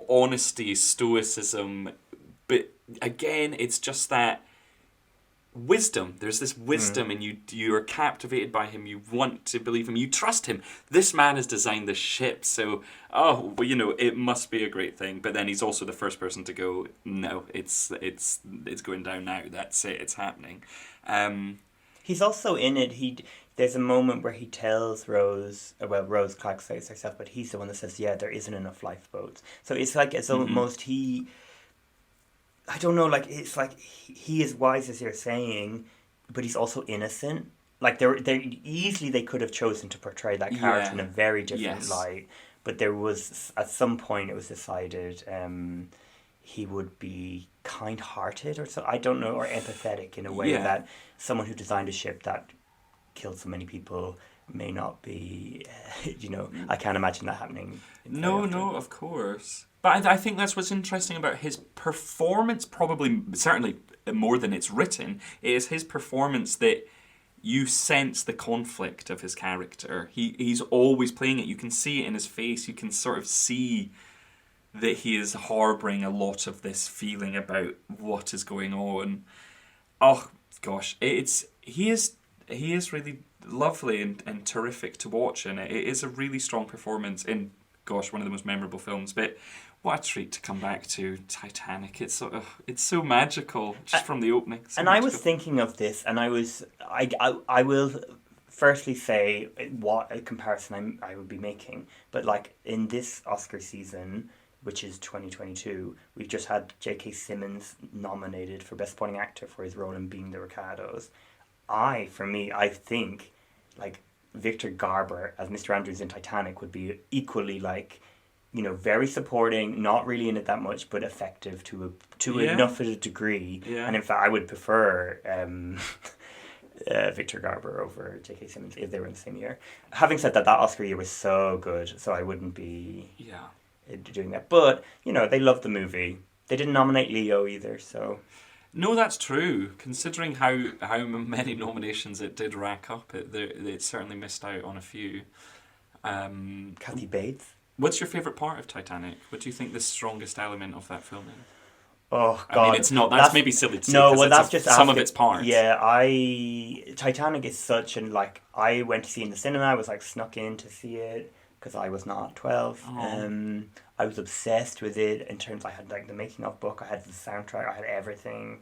honesty, stoicism, but again, it's just that wisdom. There's this wisdom, and you are captivated by him. You want to believe him. You trust him. This man has designed the ship, so it must be a great thing. But then he's also the first person to go, no, it's going down now. That's it. It's happening. He's also in it. There's a moment where he tells Rose, Rose clarifies herself, but he's the one that says, yeah, there isn't enough lifeboats. So it's like, it's almost I don't know, like, it's like he is wise, as you're saying, but he's also innocent. Like, they could have chosen to portray that character in a very different light, but there was, at some point, it was decided he would be kind-hearted or so, I don't know, or empathetic in a way that someone who designed a ship that killed so many people may not be, I can't imagine that happening. No, of course. But I think that's what's interesting about his performance, probably, certainly more than it's written, is his performance that you sense the conflict of his character. He's always playing it. You can see it in his face. You can sort of see that he is harbouring a lot of this feeling about what is going on. Oh, gosh. He is really lovely and terrific to watch, and it is a really strong performance in, one of the most memorable films. But what a treat to come back to Titanic. It's so magical just from the opening. I was thinking of this, and I will firstly say what a comparison I would be making. But like in this Oscar season, which is 2022, we've just had J.K. Simmons nominated for Best Supporting Actor for his role in Being the Ricardos. I think like Victor Garber as Mr. Andrews in Titanic would be equally like, very supporting, not really in it that much, but effective to enough of a degree. Yeah. And in fact, I would prefer Victor Garber over J.K. Simmons if they were in the same year. Having said that, that Oscar year was so good, so I wouldn't be doing that. But, they loved the movie. They didn't nominate Leo either, so... No, that's true. Considering how many nominations it did rack up, it certainly missed out on a few. Kathy Bates. What's your favourite part of Titanic? What do you think the strongest element of that film is? Oh, God. I mean, it's not. That's maybe silly to say. No, well, that's just some of its parts. Yeah, Titanic is such an, like, I went to see it in the cinema. I was, like, snuck in to see it because I was not 12. I was obsessed with it in terms, I had, like, the making-of book. I had the soundtrack. I had everything.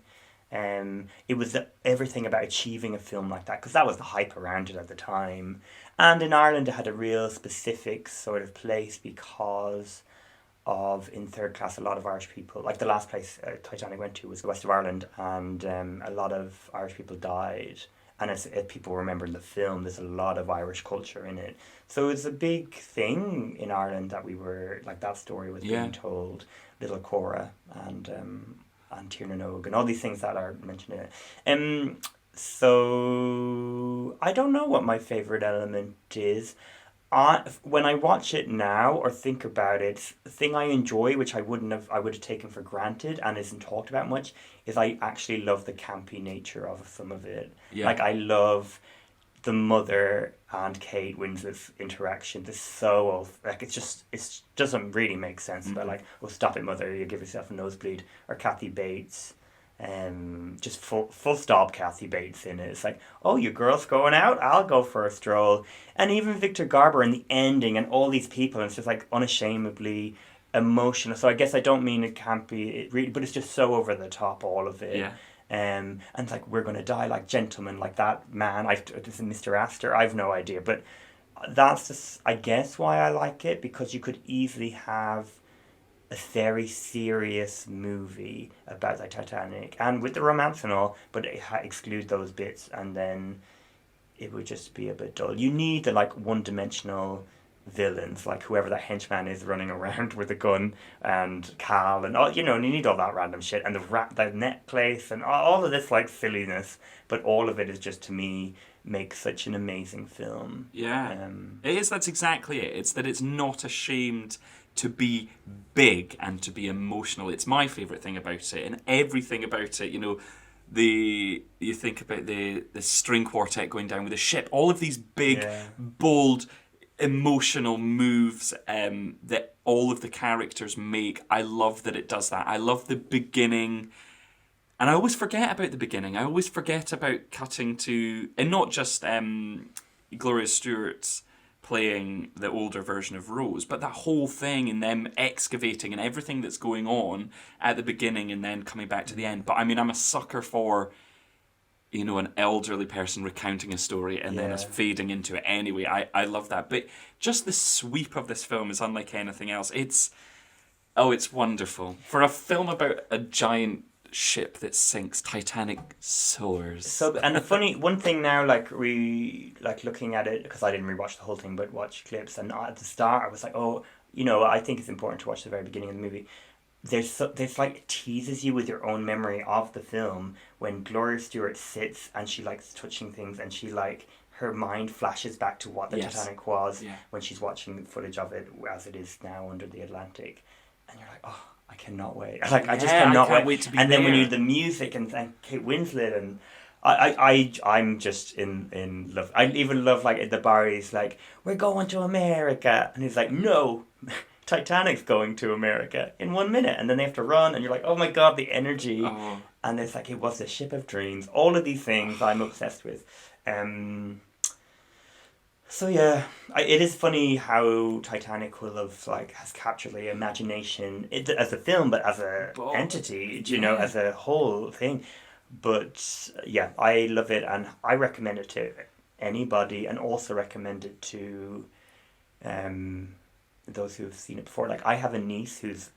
It was everything about achieving a film like that, because that was the hype around it at the time. And in Ireland, it had a real specific sort of place because of, in third class, a lot of Irish people, like the last place Titanic went to was the west of Ireland, and a lot of Irish people died. And as people remember in the film, there's a lot of Irish culture in it. So it's a big thing in Ireland that we were, like, that story was being told. Little Cora and Tiernan Og and all these things that are mentioned in it. So I don't know what my favourite element is. When I watch it now or think about it, the thing I enjoy, which I would have taken for granted and isn't talked about much, is I actually love the campy nature of some of it. Yeah. Like, I love the mother and Kate Winslet's interaction. It's so, like, it doesn't really make sense. But like, oh, stop it, mother, you give yourself a nosebleed. Or Kathy Bates. Just full stop Kathy Bates in it. It's like, oh, you girls going out? I'll go for a stroll. And even Victor Garber in the ending and all these people, and it's just like unashamedly emotional. So I guess I don't mean it can't be, but it's just so over the top, all of it. Yeah. And it's like, we're going to die like gentlemen, like that man. This is Mr. Astor. I've no idea. But that's just, I guess, why I like it, because you could easily have a very serious movie about the Titanic and with the romance and all, but exclude those bits, and then it would just be a bit dull. You need the, like, one-dimensional villains, like whoever that henchman is running around with a gun, and Cal, and all, and you need all that random shit, and the necklace and all of this, like, silliness, but all of it is just, to me, makes such an amazing film. Yeah, it is. That's exactly it. It's that it's not ashamed to be big and to be emotional. It's my favourite thing about it, and everything about it, you think about the string quartet going down with the ship, all of these big, bold, emotional moves that all of the characters make. I love that it does that. I love the beginning And I always forget about the beginning. I always forget about cutting to, and not just Gloria Stewart's playing the older version of Rose, but that whole thing and them excavating and everything that's going on at the beginning and then coming back to the end. But I mean, I'm a sucker for, you know, an elderly person recounting a story and then us fading into it anyway. I love that. But just the sweep of this film is unlike anything else. It's wonderful. For a film about a giant ship that sinks, Titanic soars. So, and the funny one thing now, like looking at it, because I didn't rewatch the whole thing, but watch clips, and at the start I was like, oh, you know, I think it's important to watch the very beginning of the movie. There's like it teases you with your own memory of the film when Gloria Stewart sits and she likes touching things and she like her mind flashes back to what the Titanic was when she's watching footage of it as it is now under the Atlantic, and you're like, oh, I cannot wait. Like I just cannot wait to be and there. Then when you hear the music and Kate Winslet and I'm just in love. I even love like at the bar he's like, we're going to America, and he's like, no, Titanic's going to America in 1 minute, and then they have to run, and you're like, oh my god, the energy. And it's like, it was a ship of dreams. All of these things I'm obsessed with. So yeah, it is funny how Titanic will have has captured the imagination as a film, but as a entity, you know, as a whole thing. But yeah, I love it, and I recommend it to anybody, and also recommend it to those who have seen it before. Like I have a niece who's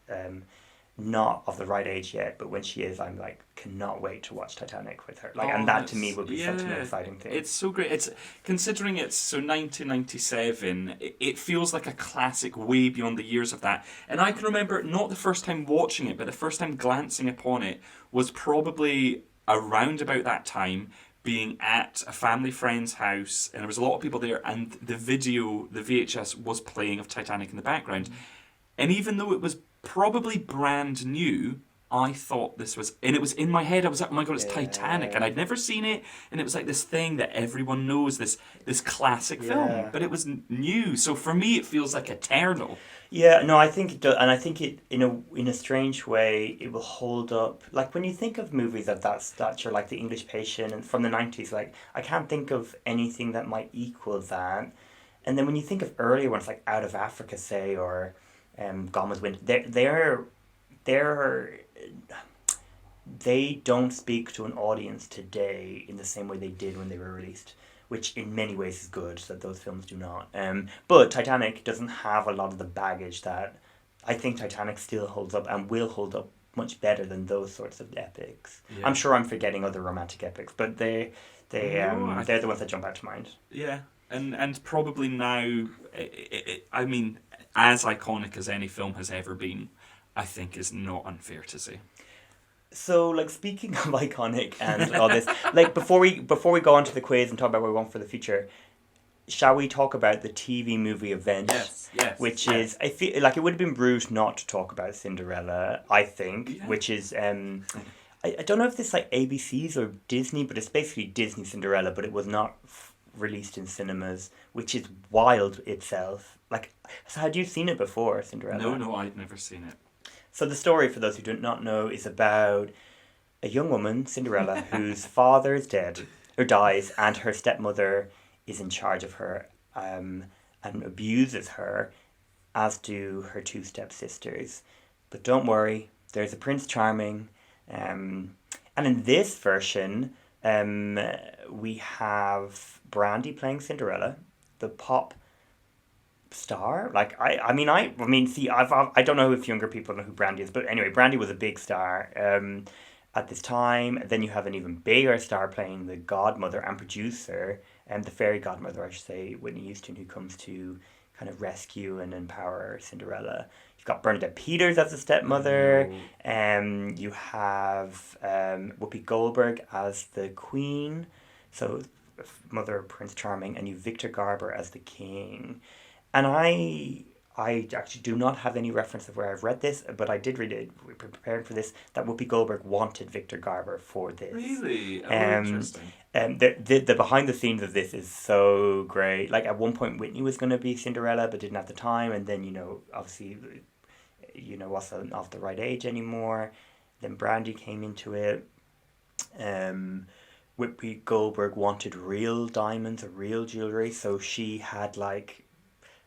not of the right age yet, but when she is, I'm like, cannot wait to watch Titanic with her. And that to me would be such an exciting thing. It's so great. It's considering it's so 1997. It feels like a classic way beyond the years of that. And I can remember not the first time watching it, but the first time glancing upon it was probably around about that time, being at a family friend's house, and there was a lot of people there, and the VHS was playing of Titanic in the background. And even though it was probably brand new, I thought this was, and it was in my head, I was like, oh my god, it's Titanic, and I'd never seen it, and it was like this thing that everyone knows, this classic film, but it was new, so for me it feels like eternal. Yeah, no, I think it does, and I think it, in a strange way, it will hold up. Like when you think of movies of that stature, like The English Patient, and from the 90s, like I can't think of anything that might equal that. And then when you think of earlier ones, like Out of Africa, say, or Gone with Wind, they don't speak to an audience today in the same way they did when they were released, which in many ways is good that those films do not. But Titanic doesn't have a lot of the baggage that I think Titanic still holds up and will hold up much better than those sorts of epics. Yeah. I'm sure I'm forgetting other romantic epics, but they're the ones that jump out to mind. Yeah, and probably now, I mean, as iconic as any film has ever been, I think is not unfair to say. So, like, speaking of iconic and all this, like, before we go on to the quiz and talk about what we want for the future, shall we talk about the TV movie event? Yes. Which is, I feel like it would have been rude not to talk about Cinderella, I think, which is, I don't know if this like ABC's or Disney, but it's basically Disney Cinderella, but it was not released in cinemas, which is wild itself. Like, so had you seen it before, Cinderella? No, I'd never seen it. So the story, for those who do not know, is about a young woman, Cinderella, whose father is dead, or dies, and her stepmother is in charge of her and abuses her, as do her two stepsisters. But don't worry, there's a Prince Charming. And in this version, we have Brandy playing Cinderella, the pop star. Like I mean see, I don't know if younger people know who Brandy is, but anyway, Brandy was a big star at this time. Then you have an even bigger star playing the godmother and producer, and the fairy godmother, I should say, Whitney Houston, who comes to kind of rescue and empower Cinderella. You've got Bernadette Peters as the stepmother, you have Whoopi Goldberg as the queen, so mother of Prince Charming, and you have Victor Garber as the king. And I actually do not have any reference of where I've read this, but I did read it, preparing for this, that Whoopi Goldberg wanted Victor Garber for this. Really? Interesting. The behind the scenes of this is so great. Like, at one point, Whitney was going to be Cinderella, but didn't have the time, and then, obviously, wasn't of the right age anymore. Then Brandy came into it. Whoopi Goldberg wanted real diamonds or real jewelry, so she had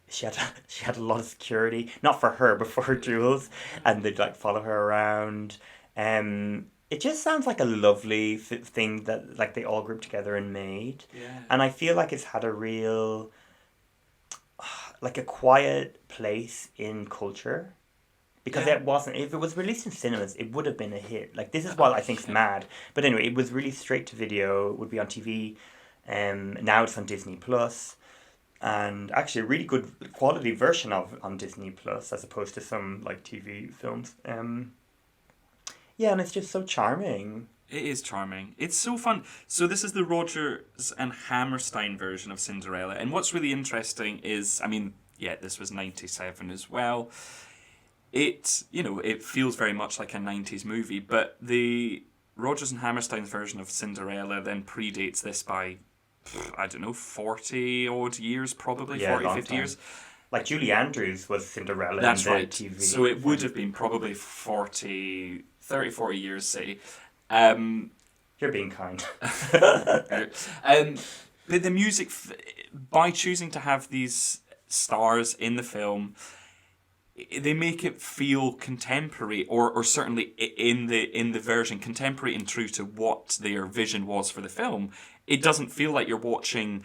she had a lot of security, not for her but for her jewels, and they'd like follow her around. It just sounds like a lovely thing that like they all grouped together and made. Yeah. And I feel like it's had a real like a quiet place in culture. Because Yeah. it wasn't, if it was released in cinemas, it would have been a hit. Like, this is what I think's mad. But anyway, it was released straight to video, it would be on TV. Now it's on Disney Plus. And actually a really good quality version of on Disney Plus, as opposed to some, like, TV films. Yeah, and it's just so charming. It is charming. It's so fun. So this is the Rodgers and Hammerstein version of Cinderella. And what's really interesting is, I mean, yeah, this was 97 as well. It, you know, it feels very much like a 90s movie, but the Rodgers and Hammerstein's version of Cinderella then predates this by, I don't know, 40 odd years probably, Yeah, 40, long 50 time. years. Like Julie Andrews was Cinderella That's in the right. TV. So it would have been probably 40 years, say. You're being kind. But the music, by choosing to have these stars in the film, they make it feel contemporary, or certainly in the version contemporary and true to what their vision was for the film. It doesn't feel like you're watching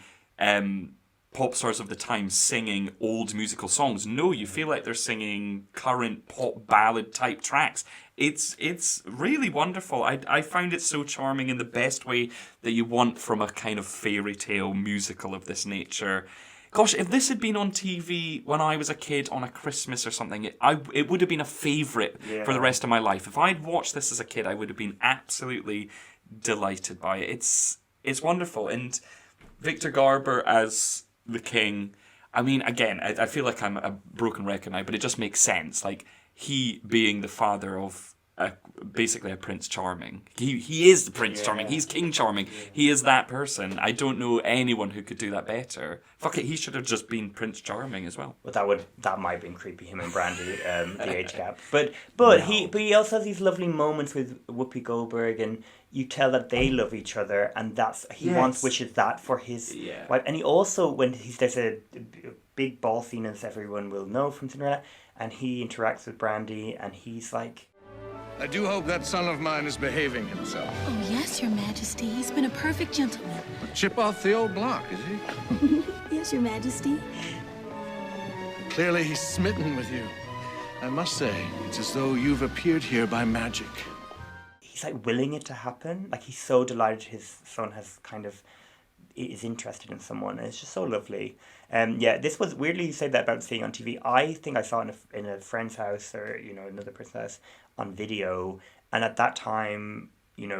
pop stars of the time singing old musical songs. No, you feel like they're singing current pop ballad type tracks. It's really wonderful. I find it so charming in the best way that you want from a kind of fairy tale musical of this nature. Gosh, if this had been on TV when I was a kid on a Christmas or something, it would have been a favourite for the rest of my life. If I'd watched this as a kid, I would have been absolutely delighted by it. It's wonderful. And Victor Garber as the king, I mean, again, I feel like I'm a broken record now, but it just makes sense. Like, he being the father of basically a Prince Charming. He is the Prince Charming. He's King Charming. He is that person. I don't know anyone who could do that better. Fuck it, he should have just been Prince Charming as well. Well, that might have been creepy, him and Brandy, the age gap. But No. he also has these lovely moments with Whoopi Goldberg, and you tell that they love each other, and he wishes that for his wife. And he also, when there's a big ball scene, as everyone will know from Cinderella, and he interacts with Brandy, and he's like, I do hope that son of mine is behaving himself. Oh, yes, Your Majesty. He's been a perfect gentleman. Chip off the old block, is he? Yes, Your Majesty. Clearly he's smitten with you. I must say, it's as though you've appeared here by magic. he's like willing it to happen. Like, he's so delighted his son is interested in someone, and it's just so lovely. This was weirdly, you said that about seeing on TV. I think I saw it in a friend's house, or another person's house on video, and at that time, it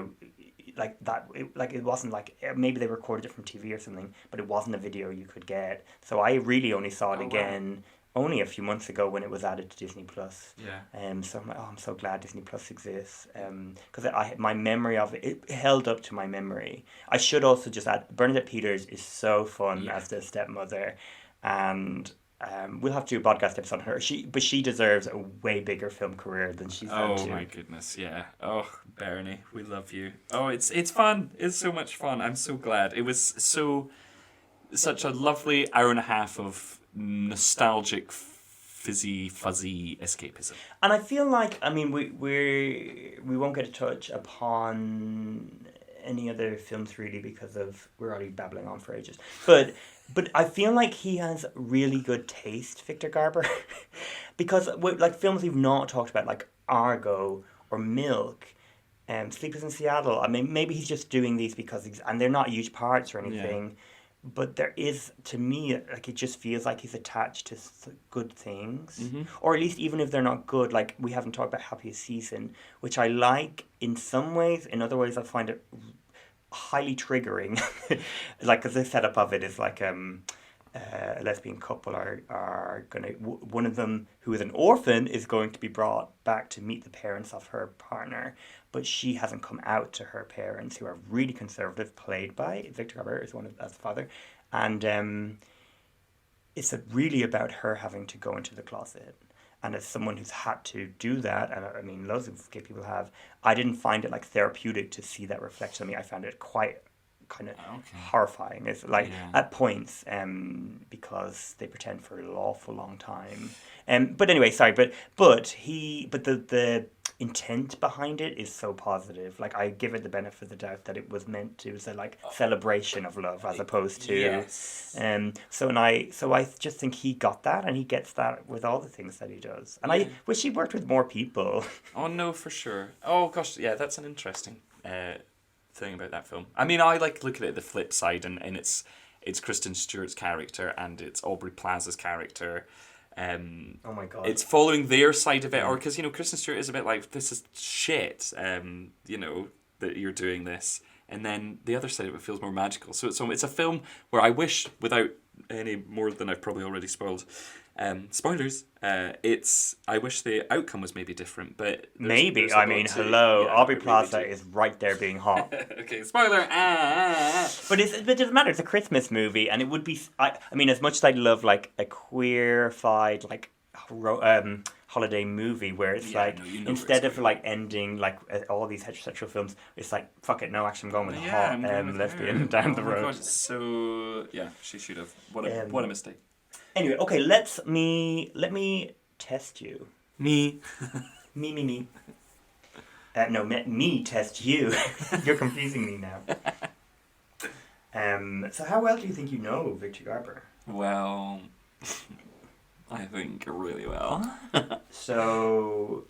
wasn't like, maybe they recorded it from TV or something, but it wasn't a video you could get. So I really only saw it again only a few months ago when it was added to Disney Plus. Yeah. So I'm like, I'm so glad Disney Plus exists. Because my memory of it held up to my memory. I should also just add, Bernadette Peters is so fun as the stepmother, and we'll have to do a podcast episode on her. She deserves a way bigger film career than she's had to. Oh my goodness, yeah. Oh, Bernie, we love you. Oh, it's fun. It's so much fun. I'm so glad. It was such a lovely hour and a half of nostalgic, fuzzy escapism. And I feel like, we won't get to touch upon any other films really, because we're already babbling on for ages. But I feel like he has really good taste, Victor Garber, because films we've not talked about, like Argo or Milk, Sleepers in Seattle. Maybe he's just doing these because and they're not huge parts or anything. Yeah. But there is, to me, it just feels like he's attached to good things. Mm-hmm. Or at least even if they're not good, like we haven't talked about Happiest Season, which I like in some ways. In other ways, I find it highly triggering. Because the setup of it is like a lesbian couple are going to... One of them, who is an orphan, is going to be brought back to meet the parents of her partner. But she hasn't come out to her parents, who are really conservative, played by Victor Garber as the father, and it's really about her having to go into the closet, And as someone who's had to do that, and I mean, loads of gay people have, I didn't find it like therapeutic to see that reflection on me. I found it quite kind of horrifying. It's like at points, because they pretend for an awful long time. But anyway, sorry, but the intent behind it is so positive. Like, I give it the benefit of the doubt that it was a like celebration of love as opposed to so I just think he got that, and he gets that with all the things that he does. And I wish he worked with more people. Oh no, for sure. Oh gosh, yeah, that's an interesting thing about that film. I mean, I like look at it the flip side, and it's Kristen Stewart's character and it's Aubrey Plaza's character. Oh my god! It's following their side of it, or because Kristen Stewart is a bit like, this is shit. That you're doing this, and then the other side of it feels more magical. So it's a film where I wish, without any more than I've probably already spoiled, spoilers. I wish the outcome was maybe different, but maybe I mean, hello, Aubrey Plaza is right there being hot. Okay, spoiler. But it doesn't matter. It's a Christmas movie, and it would be. I mean, as much as I love like a queer-fied like holiday movie where it's instead of like ending like all these heterosexual films, it's like, fuck it, no, actually I'm going with a hot lesbian down the road. God, so yeah, she should have. What a mistake. Anyway, okay, let me test you. Me. Me. No, me test you. You're confusing me now. So how well do you think you know Victor Garber? Well, I think really well. So,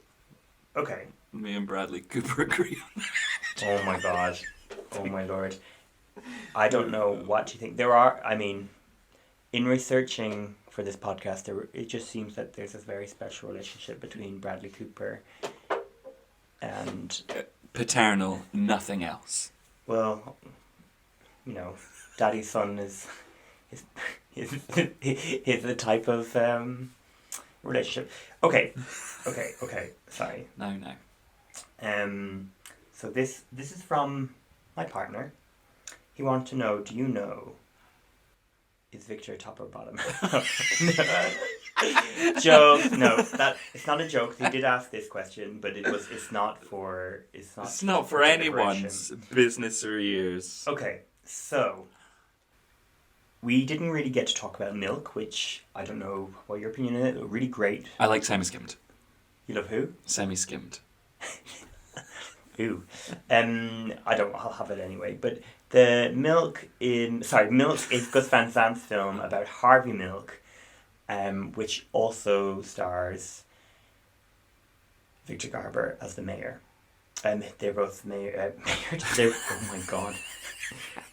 okay. Me and Bradley Cooper agree on that. Oh my god. Oh my lord. I don't know what you think. There are, I mean, in researching for this podcast, it just seems that there's this very special relationship between Bradley Cooper and... paternal, nothing else. Well, daddy's son is the type of relationship. Okay, sorry. No. So this is from my partner. He wants to know, do you know, is Victor top or bottom? Joke. No, it's not a joke. He did ask this question, but it's not for anyone's business or ears. Okay, so we didn't really get to talk about Milk, which I don't know what your opinion is. Really great. I like semi-skimmed. You love who? Semi-skimmed. Ooh. I'll have it anyway. But the Milk is Gus Van Sant's film about Harvey Milk, which also stars Victor Garber as the mayor. They're both mayor. Oh my god.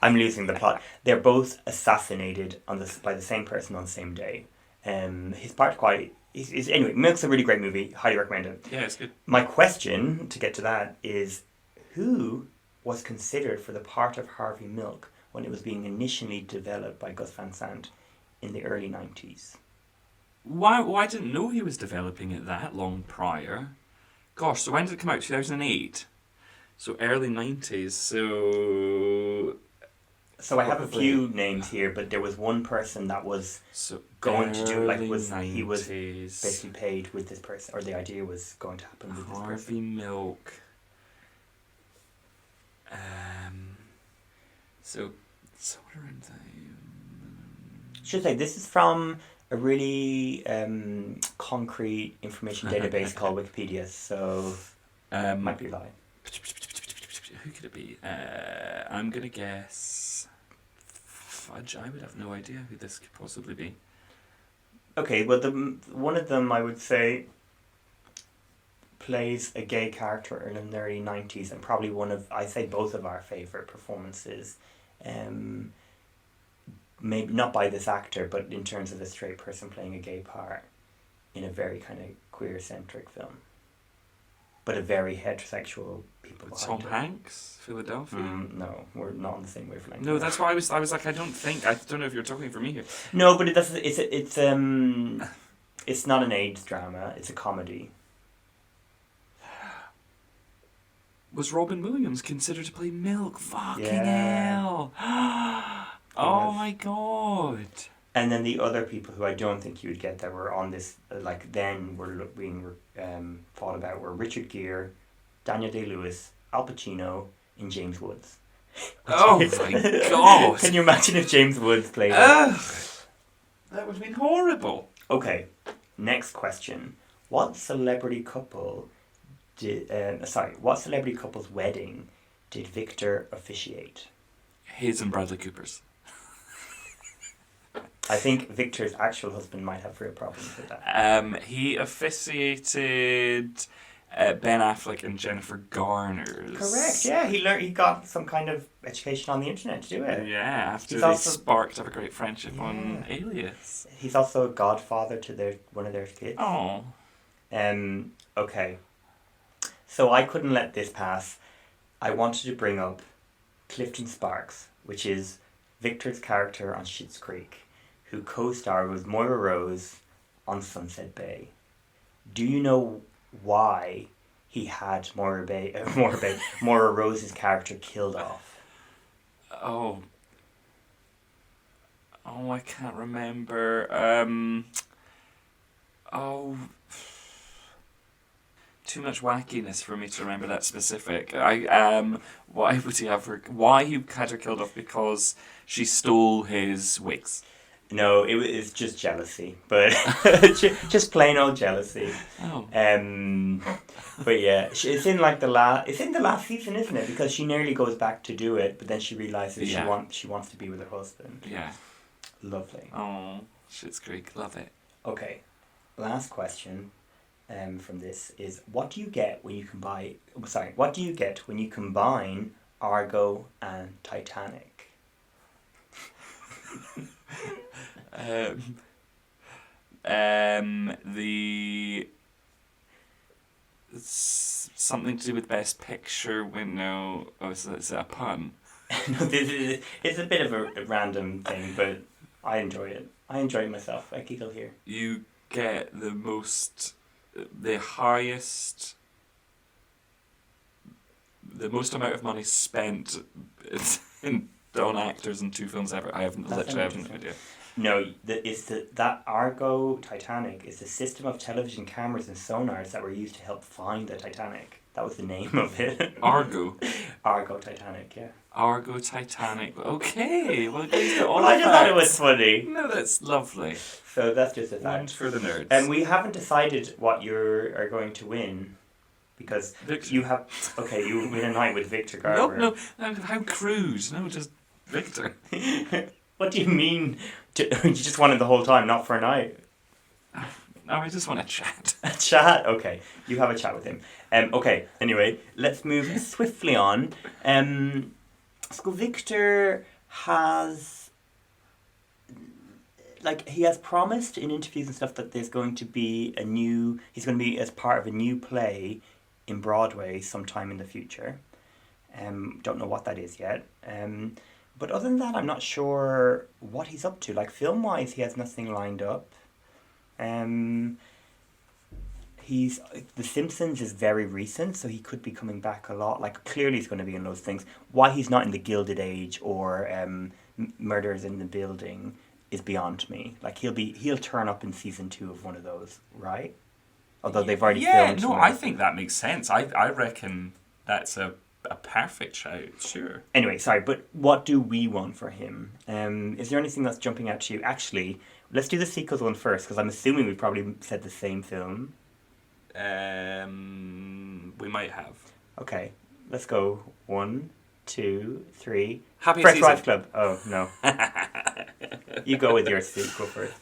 I'm losing the plot. They're both assassinated by the same person on the same day. His part anyway, Milk's a really great movie. Highly recommend it. Yeah, it's good. My question, to get to that, is who was considered for the part of Harvey Milk when it was being initially developed by Gus Van Sant in the early 90s? Well, I didn't know he was developing it that long prior. Gosh, so when did it come out? 2008? So early 90s, So I have a few names here, but there was one person that was going to do, he was basically paid with this person, or the idea was going to happen with this person. Harvey Milk. So what around Should say this is from a really concrete information database called Wikipedia, so might be a lie. Who could it be? I'm gonna guess Fudge. I would have no idea who this could possibly be. Okay, well, one of them I would say plays a gay character in the early 90s, and probably I'd say both of our favourite performances. Maybe not by this actor, but in terms of a straight person playing a gay part in a very kind of queer-centric film. But a very heterosexual people behind Tom Hanks, Philadelphia. No, we're not on the same wavelength. No, that's why I was like, I don't know if you're talking for me here. No, but it's not an AIDS drama. It's a comedy. Was Robin Williams considered to play Milk? Fucking Yeah. hell! Oh my god! And then the other people who I don't think you would get that were on this, were being thought about were Richard Gere, Daniel Day-Lewis, Al Pacino, and James Woods. Oh my God! Can you imagine if James Woods played it? That would have been horrible. Okay, next question. What celebrity couple's wedding did Victor officiate? His and Bradley Cooper's. I think Victor's actual husband might have real problems with that. He officiated Ben Affleck and Jennifer Garner's. Correct. Yeah, he got some kind of education on the internet to do it. Yeah, after they sparked up a great friendship on Alias. He's also a godfather to one of their kids. Oh. Okay. So I couldn't let this pass. I wanted to bring up Clifton Sparks, which is Victor's character on Schitt's Creek, who co-starred with Moira Rose on Sunset Bay. Do you know why he had Moira Rose's character killed off? Oh, I can't remember. Too much wackiness for me to remember that specific. Why would he have her? Why he had her killed off? Because she stole his wigs. No, it was just jealousy, but just plain old jealousy. Oh. But yeah, it's in the last season, isn't it? Because she nearly goes back to do it, but then she realizes she wants to be with her husband. Yeah. Lovely. Oh, Schitt's Creek, love it. Okay, last question. From this is what do you get when you combine Argo and Titanic? Something to do with Best Picture. Is it a pun? No, it's a bit of a random thing, but I enjoy it. I enjoy it myself. I giggle here. You get the highest, the most amount of money spent on actors in 2 films ever. I haven't no idea. No, that Argo Titanic is the system of television cameras and sonars that were used to help find the Titanic. That was the name of it. Argo? Argo Titanic, yeah. Argo Titanic. Okay, well, I just thought it was funny. No, that's lovely. So that's just a fact. One for the nerds. And we haven't decided what you are going to win. Because Victor. You win a night with Victor Garber. No, how crude. No, just Victor. What do you mean? You just wanted the whole time, not for a night? No, I just want to chat. A chat? Okay, you have a chat with him. Okay, anyway, let's move swiftly on. So Victor has... he has promised in interviews and stuff that there's going to be he's going to be as part of a new play in Broadway sometime in the future. Don't know what that is yet. But other than that, I'm not sure what he's up to. Film-wise, he has nothing lined up. The Simpsons is very recent, so he could be coming back a lot. Clearly he's going to be in those things. Why he's not in The Gilded Age or Murders in the Building is beyond me. He'll turn up in season 2 of one of those, right? Although they've already filmed. Yeah, no, I think that makes sense. I reckon that's a perfect shout, sure. Anyway, sorry, but what do we want for him? Is there anything that's jumping out to you? Actually, let's do the sequels one first, because I'm assuming we've probably said the same film. We might have. Okay, let's go. 1, 2, 3. Happy Fresh Season. Wives Club. Oh, no. You go with your sequel first.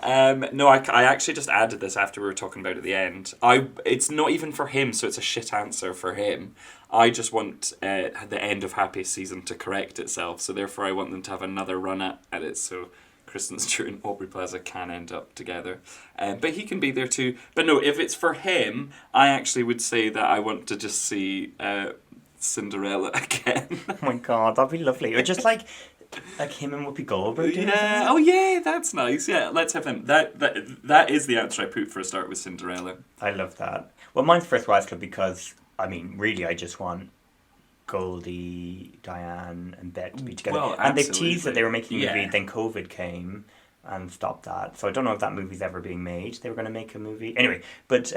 No, I actually just added this after we were talking about it at the end. It's not even for him, so it's a shit answer for him. I just want the end of Happy Season to correct itself, so therefore I want them to have another run at it, so Kristen Stewart and Aubrey Plaza can end up together. But he can be there too. But no, if it's for him, I actually would say that I want to just see Cinderella again. Oh my god, that'd be lovely. Or just like him and Whoopi Goldberg. Yeah. Oh yeah, that's nice. Yeah, let's have him. That is the answer I put for a start with Cinderella. I love that. Well, mine's First Wives Club because, really, I just want Goldie, Diane, and Bette to be together. Well, and they teased that they were making a movie, then COVID came. and stopped that. So I don't know if that movie's ever being made. They were going to make a movie. Anyway, but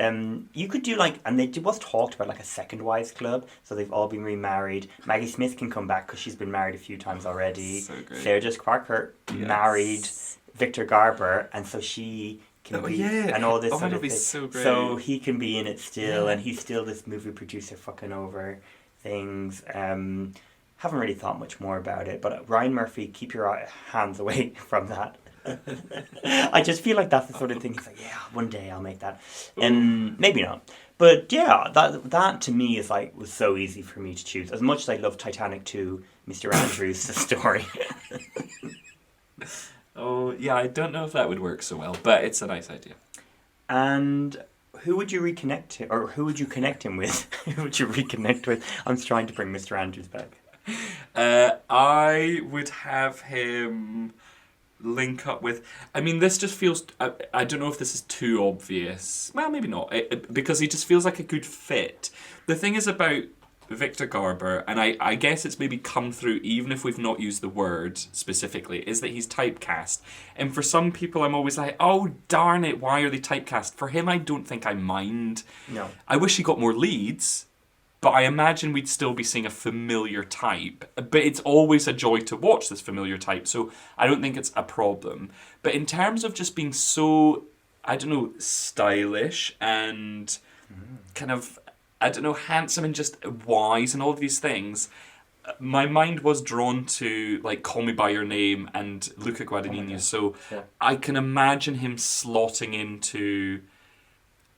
you could do like, and it was talked about like a second wives club. So they've all been remarried. Maggie Smith can come back because she's been married a few times already. So great. Sarah Jessica Parker married Victor Garber, and so she can be, and all this sort that'd of be thing. so great. So he can be in it still, and he's still this movie producer fucking over things. Haven't really thought much more about it, but Ryan Murphy, keep your hands away from that. I just feel like that's the sort of thing. He's like, yeah, one day I'll make that, and maybe not. But yeah, that to me is like was so easy for me to choose. As much as I love Titanic 2, Mr. Andrews, the story. Oh yeah, I don't know if that would work so well, but it's a nice idea. And who would you reconnect to, or who would you connect him with? Who would you reconnect with? I'm trying to bring Mr. Andrews back. I would have him link up with. I mean, this just feels. I don't know if this is too obvious. Well, maybe not, because he just feels like a good fit. The thing is about Victor Garber, and I guess it's maybe come through even if we've not used the word specifically, is that he's typecast. And for some people, I'm always like, oh, darn it, why are they typecast? For him, I don't think I mind. No. I wish he got more leads, but I imagine we'd still be seeing a familiar type. But it's always a joy to watch this familiar type, so I don't think it's a problem. But in terms of just being so, I don't know, stylish and kind of, I don't know, handsome and just wise and all of these things, my mind was drawn to like Call Me By Your Name and Luca Guadagnino. So I can imagine him slotting into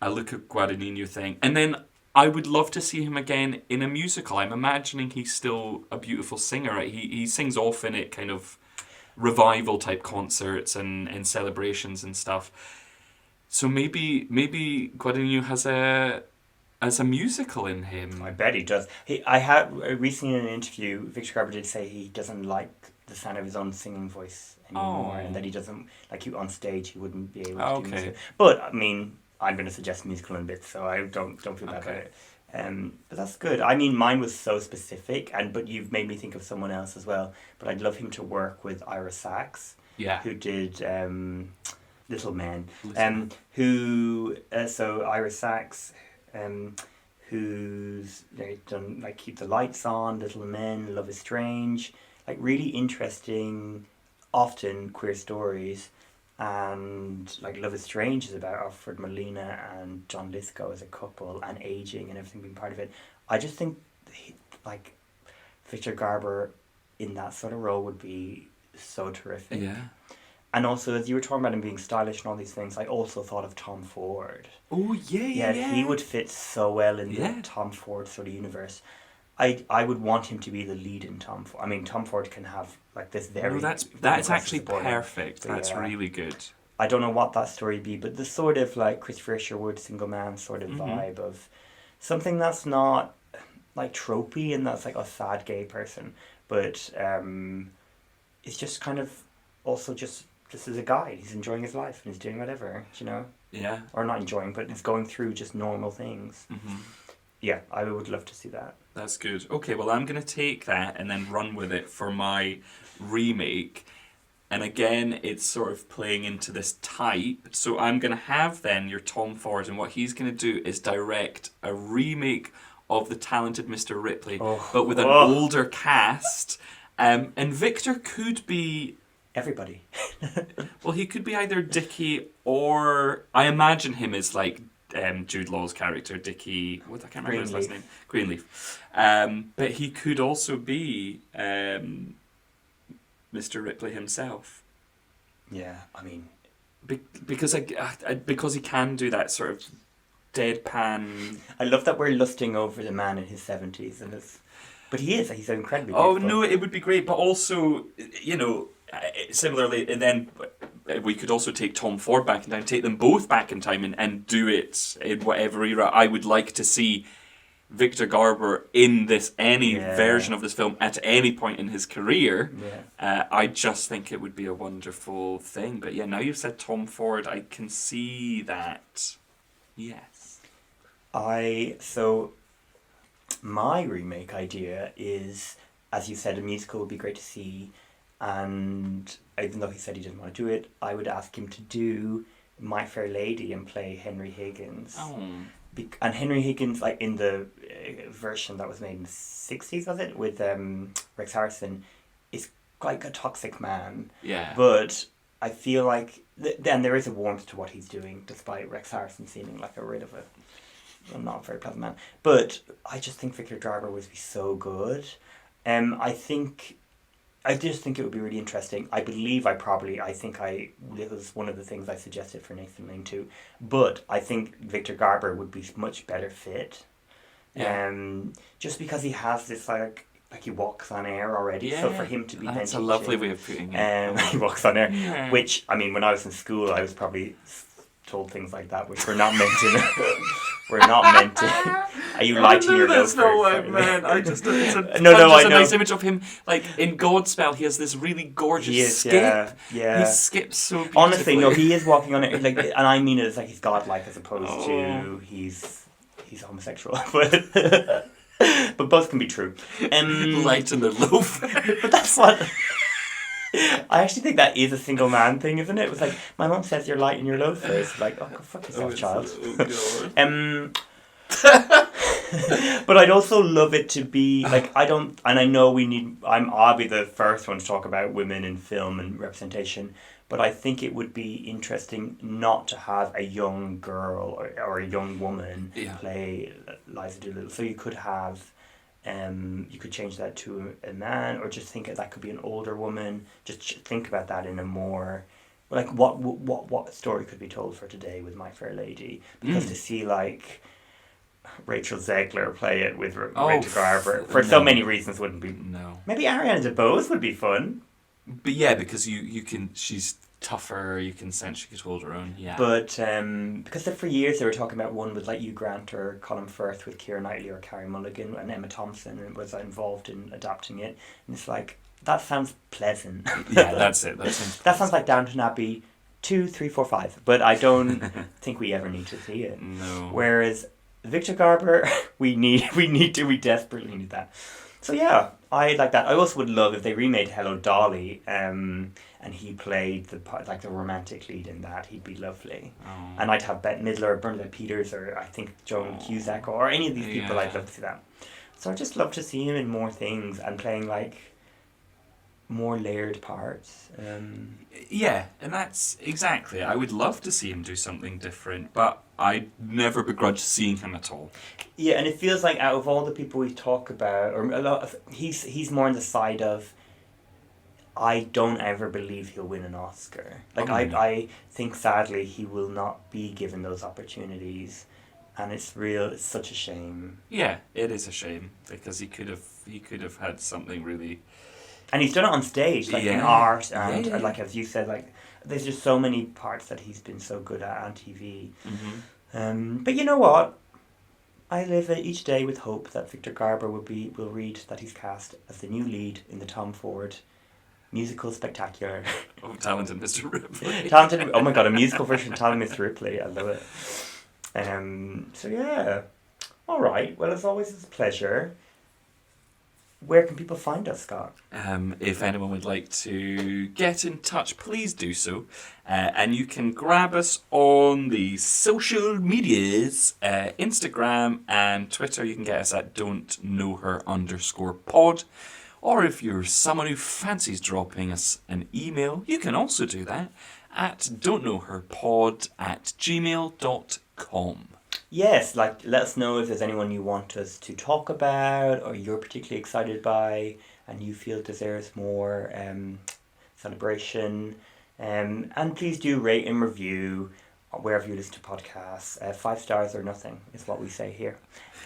a Luca Guadagnino thing. And then I would love to see him again in a musical. I'm imagining he's still a beautiful singer. Right? He sings often at kind of revival type concerts and celebrations and stuff. So maybe Guadagnino has a musical in him. I bet he does. I had recently in an interview, Victor Garber did say he doesn't like the sound of his own singing voice anymore, and that he doesn't like you on stage. He wouldn't be able to do music. But I mean, I'm going to suggest musical in bits, so I don't feel bad about it. But that's good. I mean, mine was so specific, but you've made me think of someone else as well. But I'd love him to work with Ira Sachs, who did Little Men, so Ira Sachs. Who's done like Keep the Lights On, Little Men, Love is Strange, like really interesting, often queer stories, and like Love is Strange is about Alfred Molina and John Lithgow as a couple and aging and everything being part of it. I just think like Victor Garber in that sort of role would be so terrific. Yeah. And also, as you were talking about him being stylish and all these things, I also thought of Tom Ford. Oh, yeah. He would fit so well in the Tom Ford sort of universe. I would want him to be the lead in Tom Ford. I mean, Tom Ford can have like this very... No, that's actually perfect. That's really good. I don't know what that story would be, but the sort of like Christopher Isherwood single man sort of vibe of something that's not like tropey and that's like a sad gay person, but it's just kind of also just as a guy. He's enjoying his life and he's doing whatever, you know? Yeah. Or not enjoying, but he's going through just normal things. Yeah, I would love to see that. That's good. Okay, well, I'm going to take that and then run with it for my remake. And again, it's sort of playing into this type. So I'm going to have then your Tom Ford, and what he's going to do is direct a remake of The Talented Mr. Ripley, but with an older cast. And Victor could be... everybody. Well, he could be either Dickie or... I imagine him as like Jude Law's character, Dickie... I can't remember his last name. Greenleaf. But he could also be Mr. Ripley himself. Yeah, I mean... because he can do that sort of deadpan... I love that we're lusting over the man in his 70s. But he's incredibly beautiful. beautiful. No, it would be great. But also, you know... similarly, and then we could also take Tom Ford back in time, take them both back in time and do it in whatever era. I would like to see Victor Garber in any version of this film at any point in his career. I just think it would be a wonderful thing. But yeah, now you've said Tom Ford, I can see that. Yes. So my remake idea is, as you said, a musical would be great to see. and even though he said he didn't want to do it, I would ask him to do My Fair Lady and play Henry Higgins. Oh. And Henry Higgins, like in the version that was made in the 60s, was it, with Rex Harrison, is like a toxic man. Yeah. But I feel like then there is a warmth to what he's doing, despite Rex Harrison seeming like a rid of a not very pleasant man. But I just think Victor Garber would be so good. I just think it would be really interesting. I think it was one of the things I suggested for Nathan Lane too. But I think Victor Garber would be much better fit. Yeah. Just because he has this like he walks on air already. Yeah, So for him to be that's then a lovely way of putting it. he walks on air. Yeah. Which, I mean, when I was in school, I was probably told things like that, which we're not meant to. We're not meant to. Are you lighting your that's loafers? not what I meant. I just it's a, I know. a nice image of him. Like in Godspell, he has this really gorgeous skip. Yeah. He skips so beautifully. Honestly, no, he is walking on it, like, and I mean it as like he's godlike as opposed to he's homosexual, but both can be true. Light in the loaf. But that's what. I actually think that is a single man thing, isn't it? It was like, my mum says you're light in your loafers. Like, oh, go fuck yourself, child. But I'd also love it to be, like, I know I'll be the first one to talk about women in film and representation, but I think it would be interesting not to have a young girl or a young woman play Liza Doolittle. So you could have... you could change that to a man, or just think that could be an older woman. Just think about that in a more, like, what story could be told for today with My Fair Lady? Because to see like Rachel Zegler play it with Victor Garber for so many reasons wouldn't be. No. Maybe Ariana DeBose would be fun. But yeah, because you can, she's tougher, you can sense she could hold her own, yeah. But because for years they were talking about one with like Hugh Grant or Colin Firth with Keira Knightley or Carey Mulligan, and Emma Thompson was involved in adapting it, and it's like, that sounds pleasant. Yeah, that's it. That sounds like Downton Abbey 2, 3, 4, 5, but I don't think we ever need to see it. No. Whereas Victor Garber, we desperately need that. So yeah, I like that. I also would love if they remade Hello Dolly, and he played the part, like the romantic lead in that. He'd be lovely. Oh. And I'd have Bette Midler or Bernadette Peters or I think Joan Cusack or any of these people. Yeah. I'd love to see that. So I'd just love to see him in more things and playing like more layered parts. Yeah, and that's exactly. I would love to see him do something different, but I never begrudge seeing him at all. Yeah, and it feels like out of all the people we talk about, or a lot of, he's more on the side of, I don't ever believe he'll win an Oscar. Like, I think sadly he will not be given those opportunities, and it's such a shame. Yeah, it is a shame because he could have had something really. And he's done it on stage, like in art, and like as you said, like there's just so many parts that he's been so good at on TV. Mm-hmm. But you know what? I live each day with hope that Victor Garber will read that he's cast as the new lead in the Tom Ford musical spectacular. Oh, Talented Mr. Ripley. Oh my god, a musical version of Talented Mr. Ripley. I love it. So yeah. All right. Well, as always, it's a pleasure. Where can people find us, Scott? If anyone would like to get in touch, please do so. And you can grab us on the social medias, Instagram and Twitter. You can get us at don'tknowher_pod. Or if you're someone who fancies dropping us an email, you can also do that at don'tknowherpod@gmail.com. Yes, like let us know if there's anyone you want us to talk about or you're particularly excited by and you feel deserves more celebration. And please do rate and review wherever you listen to podcasts. 5 stars or nothing is what we say here.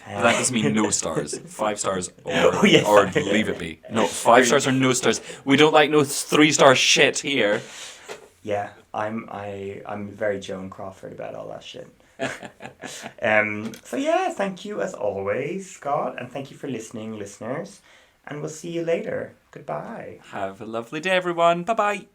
That doesn't mean no stars. 5 stars or yes. or leave it be. No, 5 stars or no stars. We don't like no 3-star shit here. Yeah, I'm very Joan Crawford about all that shit. So yeah, thank you as always, Scott, and thank you for listening, listeners, and we'll see you later. Goodbye. Have a lovely day, everyone. Bye-bye.